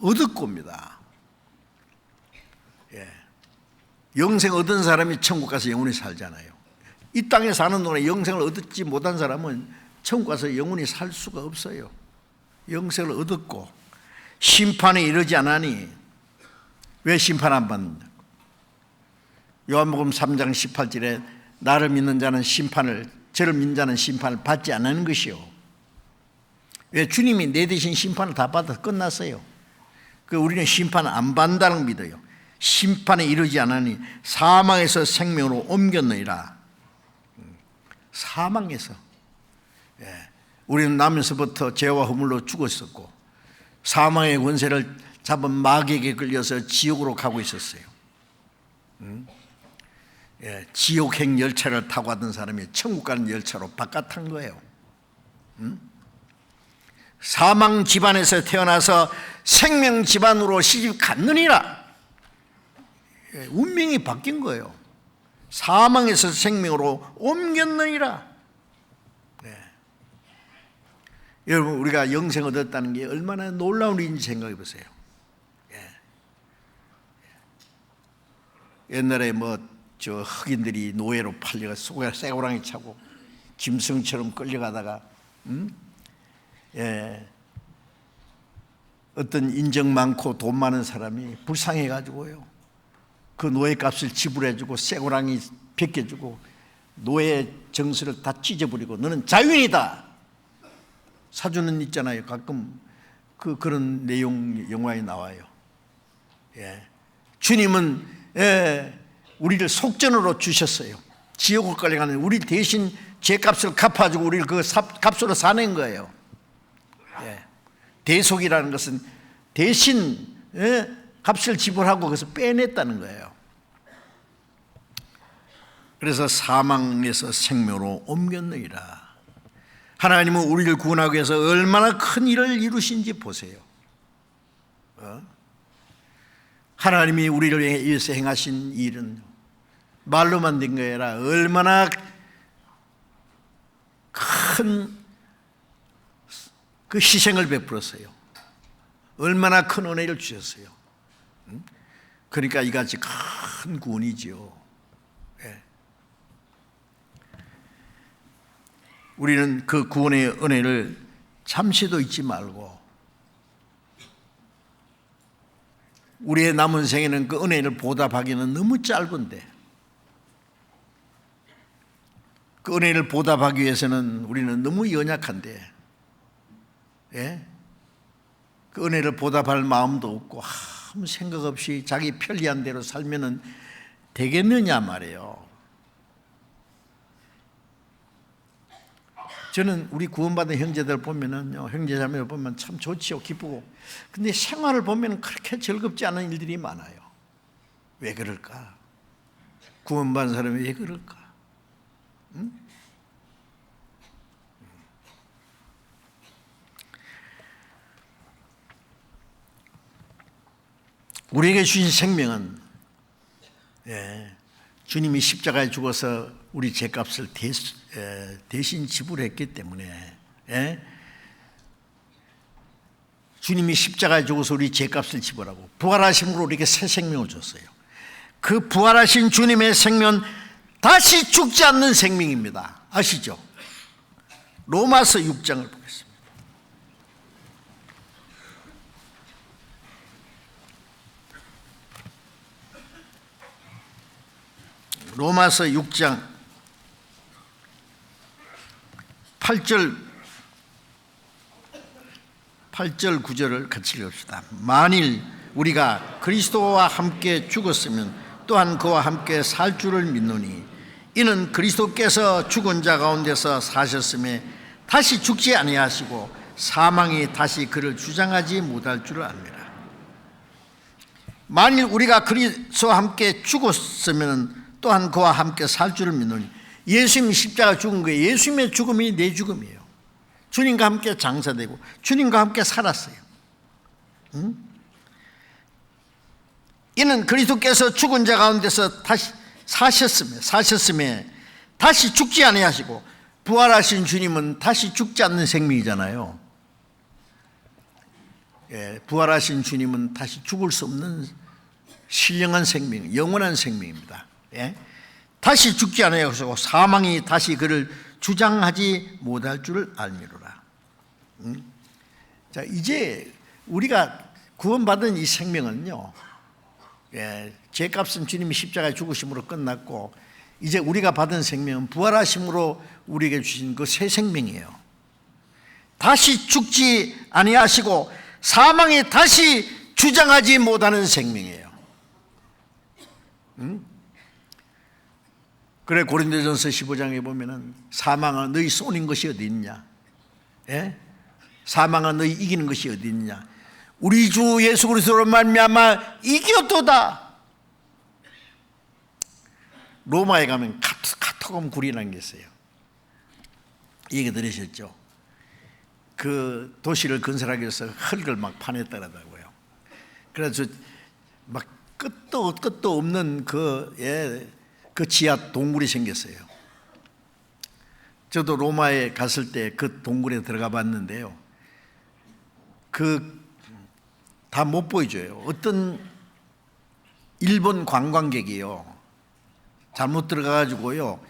얻었고입니다. 영생 얻은 사람이 천국 가서 영원히 살잖아요. 이 땅에 사는 동안에 영생을 얻지 못한 사람은 천국 가서 영원히 살 수가 없어요. 영생을 얻었고 심판에 이르지 않으니 왜 심판 안 받는다? 요한복음 3장 18절에 나를 믿는 자는 저를 믿는 자는 심판을 받지 않는 것이요. 왜? 주님이 내 대신 심판을 다 받아서 끝났어요. 우리는 심판을 안 받는다는 걸 믿어요. 심판에 이르지 않으니 사망에서 생명으로 옮겼느니라. 사망에서, 우리는 나면서부터 죄와 허물로 죽었었고 사망의 권세를 잡은 마귀에게 끌려서 지옥으로 가고 있었어요. 지옥행 열차를 타고 가던 사람이 천국 가는 열차로 바깥한 거예요. 사망 집안에서 태어나서 생명 집안으로 시집 갔느니라. 운명이 바뀐 거예요. 사망에서 생명으로 옮겼느니라. 여러분, 우리가 영생을 얻었다는 게 얼마나 놀라운 일인지 생각해 보세요. 옛날에 저 흑인들이 노예로 팔려가 속에 쇠고랑이 차고 짐승처럼 끌려가다가 어떤 인정 많고 돈 많은 사람이 불쌍해가지고요, 그 노예값을 지불해주고 쇠고랑이 벗겨주고 노예 정서를 다 찢어버리고 너는 자유인이다 사주는 있잖아요. 가끔 그런 내용 영화에 나와요. 주님은 우리를 속전으로 주셨어요. 지옥을 끌려가는 우리 대신 죄값을 갚아주고 우리를 그 값으로 사는 거예요. 대속이라는 것은 대신 값을 지불하고 거기서 빼냈다는 거예요. 그래서 사망에서 생명으로 옮겼느니라. 하나님은 우리를 구원하기 위해서 얼마나 큰 일을 이루신지 보세요. 하나님이 우리를 위해서 행하신 일은 말로만 된 게 아니라 얼마나 큰 그 희생을 베풀었어요. 얼마나 큰 은혜를 주셨어요. 그러니까 이같이 큰 구원이지요. 우리는 그 구원의 은혜를 잠시도 잊지 말고 우리의 남은 생에는 그 은혜를 보답하기는 너무 짧은데, 그 은혜를 보답하기 위해서는 우리는 너무 연약한데, 그 은혜를 보답할 마음도 없고 아무 생각 없이 자기 편리한 대로 살면은 되겠느냐 말이에요. 저는 우리 구원받은 형제들 보면은요, 형제자매를 보면 참 좋지요, 기쁘고. 근데 생활을 보면 그렇게 즐겁지 않은 일들이 많아요. 왜 그럴까? 구원받은 사람이 왜 그럴까? 우리에게 주신 생명은 주님이 십자가에 죽어서 우리 죄값을 대신 지불했기 때문에, 주님이 십자가에 죽어서 우리 죄값을 지불하고 부활하심으로 우리에게 새 생명을 줬어요. 그 부활하신 주님의 생명은 다시 죽지 않는 생명입니다. 아시죠? 로마서 6장을 보겠습니다. 로마서 6장 8절 9절을 같이 읽읍시다. 만일 우리가 그리스도와 함께 죽었으면 또한 그와 함께 살 줄을 믿노니 이는 그리스도께서 죽은 자 가운데서 사셨음에 다시 죽지 아니하시고 사망이 다시 그를 주장하지 못할 줄을 압니다. 만일 우리가 그리스도와 함께 죽었으면 또한 그와 함께 살 줄을 믿노니 예수님이 십자가 죽은 거예요. 예수님의 죽음이 내 죽음이에요. 주님과 함께 장사되고 주님과 함께 살았어요. 이는 그리스도께서 죽은 자 가운데서 다시 사셨음에 다시 죽지 아니하시고 부활하신 주님은 다시 죽지 않는 생명이잖아요. 예, 부활하신 주님은 다시 죽을 수 없는 신령한 생명, 영원한 생명입니다. 예? 다시 죽지 아니하시고 사망이 다시 그를 주장하지 못할 줄을 알미로라. 자, 이제 우리가 구원받은 이 생명은요, 예, 죄값은 주님이 십자가에 죽으심으로 끝났고 이제 우리가 받은 생명은 부활하심으로 우리에게 주신 그 새 생명이에요. 다시 죽지 아니하시고 사망이 다시 주장하지 못하는 생명이에요. 그래 고린도전서 15장에 보면은 사망아 너희 쏘는 것이 어디 있냐? 예? 사망아 너희 이기는 것이 어디 있냐? 우리 주 예수 그리스도로 말미암아 이겼도다. 로마에 가면 카토금 굴이라는 게 있어요. 이 얘기 들으셨죠? 그 도시를 건설하기 위해서 흙을 막 파냈더라고요. 그래서 막 끝도 없는 그 지하 동굴이 생겼어요. 저도 로마에 갔을 때 그 동굴에 들어가 봤는데요. 다 못 보여줘요. 어떤 일본 관광객이요. 잘못 들어가가지고요.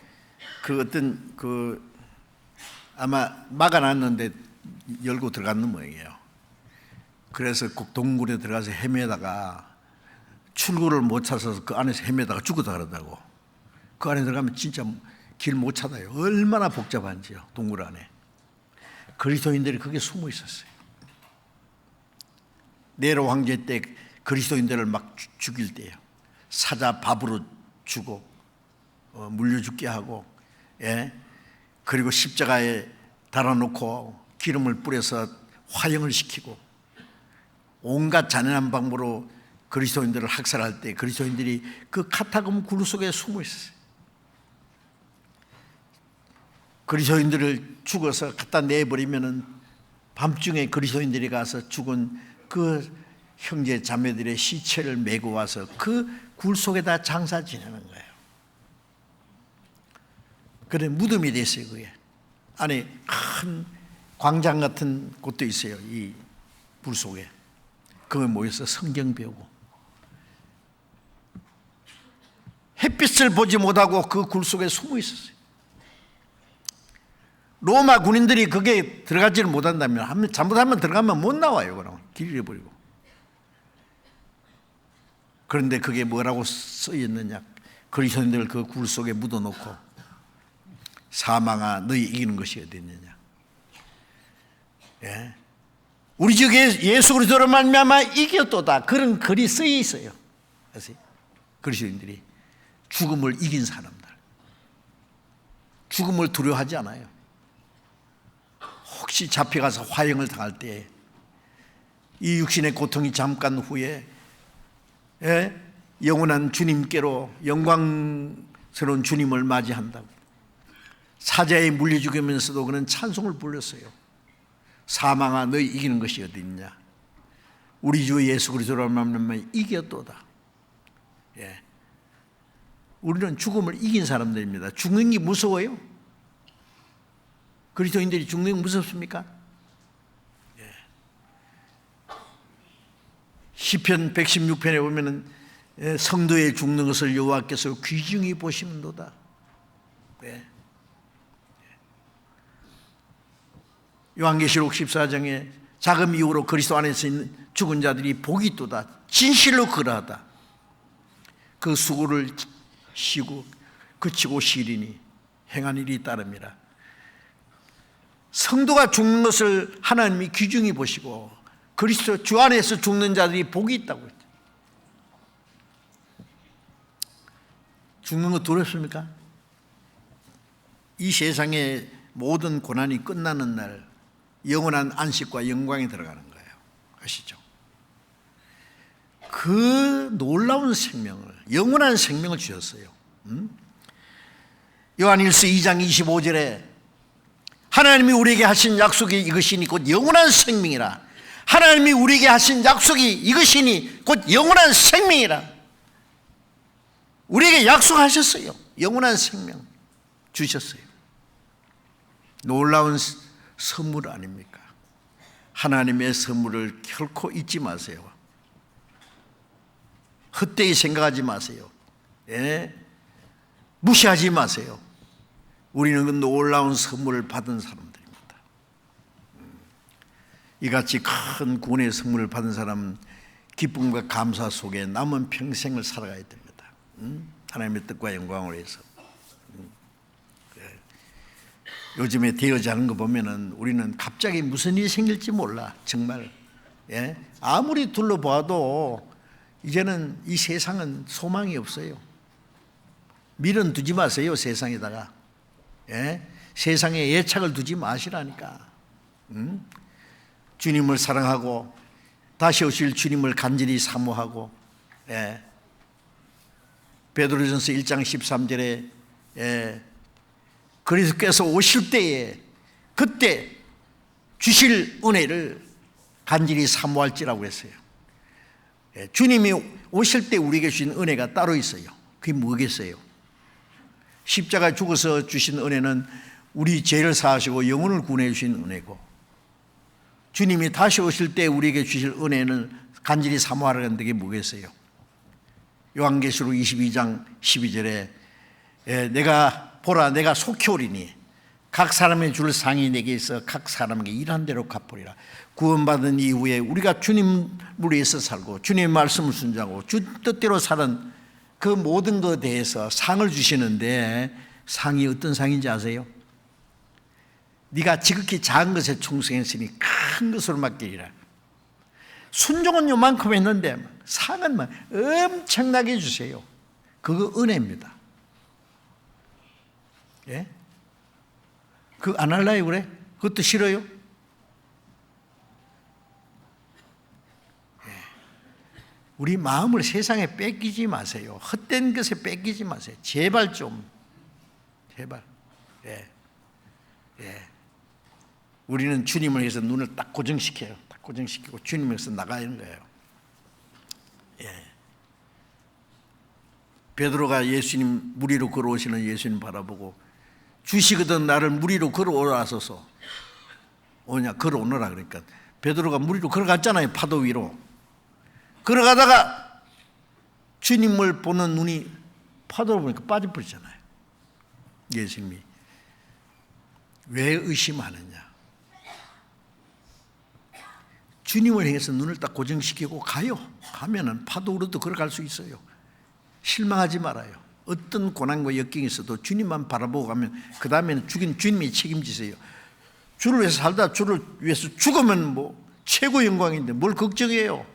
아마 막아놨는데 열고 들어갔는 모양이에요. 그래서 그 동굴에 들어가서 헤매다가 출구를 못 찾아서 그 안에서 헤매다가 죽었다 그러더라고. 그 안에 들어가면 진짜 길 못 찾아요. 얼마나 복잡한지요. 동굴 안에. 그리스도인들이 거기에 숨어 있었어요. 네로 황제 때 그리스도인들을 막 죽일 때요. 사자 밥으로 주고 물려 죽게 하고, 예? 그리고 십자가에 달아놓고 기름을 뿌려서 화형을 시키고 온갖 잔인한 방법으로 그리스도인들을 학살할 때 그리스도인들이 그 카타금 굴 속에 숨어 있었어요. 그리스도인들을 죽어서 갖다 내버리면은 밤중에 그리스도인들이 가서 죽은 그 형제 자매들의 시체를 메고 와서 그 굴 속에다 장사 지내는 거예요. 그래 무덤이 됐어요. 그게 안에 큰 광장 같은 곳도 있어요. 이 굴 속에 거기 모여서 성경 배우고 햇빛을 보지 못하고 그 굴 속에 숨어 있었어요. 로마 군인들이 거기에 들어가지를 못한다면 잘못하면 들어가면 못 나와요. 그럼 길 잃어버리고. 그런데 그게 뭐라고 써있느냐? 그리스도인들을 그 굴 속에 묻어놓고 사망아 너희 이기는 것이 어디 있느냐? 예? 우리 주 예수 그리스도로 말미암아 이겼도다. 그런 글이 쓰여 있어요. 아세요? 그리스도인들이 죽음을 이긴 사람들, 죽음을 두려워하지 않아요. 혹시 잡혀가서 화형을 당할 때 이 육신의 고통이 잠깐 후에 영원한 주님께로 영광스러운 주님을 맞이한다고 사자에 물려 죽으면서도 그는 찬송을 불렀어요. 사망아 너희 이기는 것이 어디 있냐? 우리 주 예수 그리스도로 말미암아 이겼도다. 예. 우리는 죽음을 이긴 사람들입니다. 죽는 게 무서워요? 그리스도인들이 죽는 게 무섭습니까? 예. 시편 116편에 보면은 성도의 죽는 것을 여호와께서 귀중히 보시는도다. 예. 요한계시록 14장에 자금 이후로 그리스도 안에서 있는 죽은 자들이 복이 있도다. 진실로 그러하다. 그 수고를 쉬고 그치고 시리니 행한 일이 따릅니다. 성도가 죽는 것을 하나님이 귀중히 보시고 그리스도 주 안에서 죽는 자들이 복이 있다고 했죠. 죽는 거 두렵습니까? 이 세상의 모든 고난이 끝나는 날 영원한 안식과 영광에 들어가는 거예요. 아시죠? 그 놀라운 생명을, 영원한 생명을 주셨어요. 요한일서 2장 25절에 하나님이 우리에게 하신 약속이 이것이니 곧 영원한 생명이라. 하나님이 우리에게 하신 약속이 이것이니 곧 영원한 생명이라. 우리에게 약속하셨어요. 영원한 생명 주셨어요. 놀라운 선물 아닙니까? 하나님의 선물을 결코 잊지 마세요. 헛되이 생각하지 마세요. 예? 무시하지 마세요. 우리는 그 놀라운 선물을 받은 사람들입니다. 이같이 큰 구원의 선물을 받은 사람은 기쁨과 감사 속에 남은 평생을 살아가야 됩니다. 하나님의 뜻과 영광을 위해서. 요즘에 대여자는 거 보면은 우리는 갑자기 무슨 일이 생길지 몰라. 정말. 예? 아무리 둘러봐도 이제는 이 세상은 소망이 없어요. 미련 두지 마세요. 세상에다가. 예? 세상에 애착을 두지 마시라니까. 주님을 사랑하고 다시 오실 주님을 간절히 사모하고. 예? 베드로전서 1장 13절에 그리스도께서 오실 때에 그때 주실 은혜를 간절히 사모할지라고 했어요. 주님이 오실 때 우리에게 주신 은혜가 따로 있어요. 그게 뭐겠어요? 십자가에 죽어서 주신 은혜는 우리 죄를 사하시고 영혼을 구원해 주신 은혜고, 주님이 다시 오실 때 우리에게 주실 은혜는 간절히 사모하라는 게 뭐겠어요? 요한계시록 22장 12절에 내가 보라 내가 속히 오리니 각 사람의 줄 상이 내게 있어 각 사람에게 일한 대로 갚으리라. 구원받은 이후에 우리가 주님을 위해서 살고 주님의 말씀을 순종하고 주 뜻대로 사는 그 모든 것에 대해서 상을 주시는데, 상이 어떤 상인지 아세요? 네가 지극히 작은 것에 충성했으니 큰 것으로 맡기리라. 순종은 요만큼 했는데 상은 엄청나게 주세요. 그거 은혜입니다. 예? 그거 안 할래요 그래? 그것도 싫어요? 예. 우리 마음을 세상에 뺏기지 마세요. 헛된 것에 뺏기지 마세요. 제발 좀. 제발. 예. 예. 우리는 주님을 위해서 눈을 딱 고정시켜요. 딱 고정시키고 주님을 위해서 나가는 거예요. 예. 베드로가 예수님 물 위로 걸어오시는 예수님 바라보고 주시거든 나를 물 위로 걸어오라소서. 걸어오너라 그러니까 베드로가 물 위로 걸어갔잖아요. 파도 위로 걸어가다가 주님을 보는 눈이 파도를 보니까 빠져버리잖아요. 예수님이 왜 의심하느냐? 주님을 향해서 눈을 딱 고정시키고 가요. 가면은 파도로도 걸어갈 수 있어요. 실망하지 말아요. 어떤 고난과 역경이 있어도 주님만 바라보고 가면 그 다음에는 죽인 주님이 책임지세요. 주를 위해서 살다 주를 위해서 죽으면 최고 영광인데 뭘 걱정해요?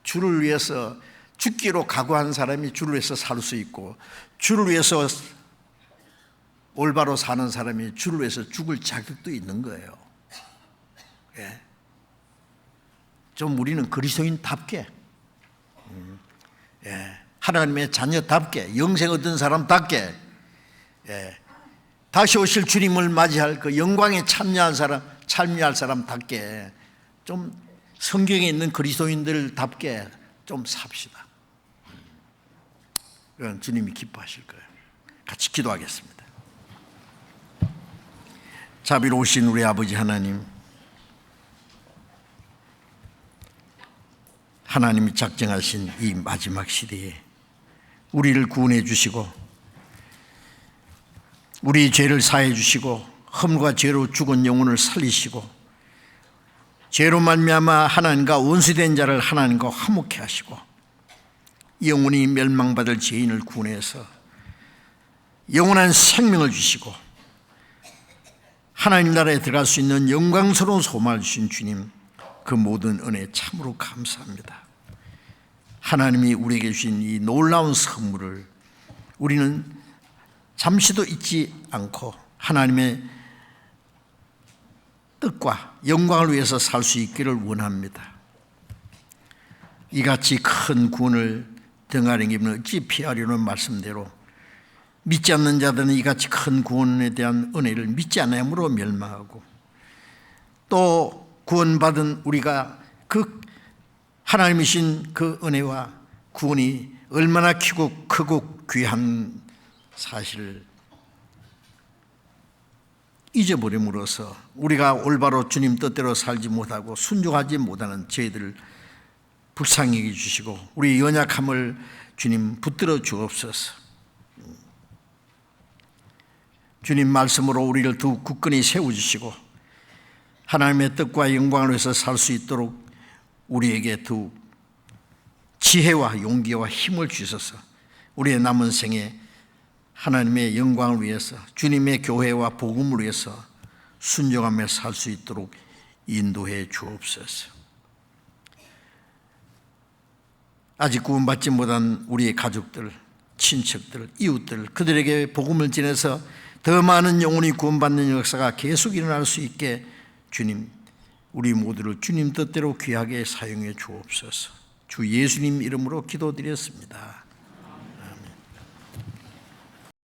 주를 위해서 죽기로 각오한 사람이 주를 위해서 살 수 있고, 주를 위해서 올바로 사는 사람이 주를 위해서 죽을 자격도 있는 거예요. 예. 좀 우리는 그리스도인답게, 예. 하나님의 자녀답게, 영생 얻은 사람답게, 예. 다시 오실 주님을 맞이할 그 영광에 참여할 사람답게 좀 성경에 있는 그리스도인들답게 좀 삽시다. 그건 주님이 기뻐하실 거예요. 같이 기도하겠습니다. 자비로우신 우리 아버지 하나님, 하나님이 작정하신 이 마지막 시대에 우리를 구원해 주시고 우리 죄를 사해 주시고 흠과 죄로 죽은 영혼을 살리시고 죄로 말미암아 하나님과 원수된 자를 하나님과 화목케 하시고 영원히 멸망받을 죄인을 구원해서 영원한 생명을 주시고 하나님 나라에 들어갈 수 있는 영광스러운 소망을 주신 주님, 그 모든 은혜 참으로 감사합니다. 하나님이 우리에게 주신 이 놀라운 선물을 우리는 잠시도 잊지 않고 하나님의 뜻과 영광을 위해서 살 수 있기를 원합니다. 이같이 큰 구원을 등하는 기분을 어찌 피하려는 말씀대로 믿지 않는 자들은 이같이 큰 구원에 대한 은혜를 믿지 않음으로 멸망하고, 또 구원받은 우리가 그 하나님이신 그 은혜와 구원이 얼마나 크고 귀한 사실을 잊어버림으로써 우리가 올바로 주님 뜻대로 살지 못하고 순종하지 못하는 저희들을 불쌍히 여겨주시고 우리 연약함을 주님 붙들어 주옵소서. 주님 말씀으로 우리를 더욱 굳건히 세워주시고 하나님의 뜻과 영광을 위해서 살 수 있도록 우리에게 더욱 지혜와 용기와 힘을 주셔서 우리의 남은 생에 하나님의 영광을 위해서 주님의 교회와 복음을 위해서 순종하며 살 수 있도록 인도해 주옵소서. 아직 구원받지 못한 우리의 가족들, 친척들, 이웃들, 그들에게 복음을 전해서 더 많은 영혼이 구원받는 역사가 계속 일어날 수 있게 주님, 우리 모두를 주님 뜻대로 귀하게 사용해 주옵소서. 주 예수님 이름으로 기도드렸습니다.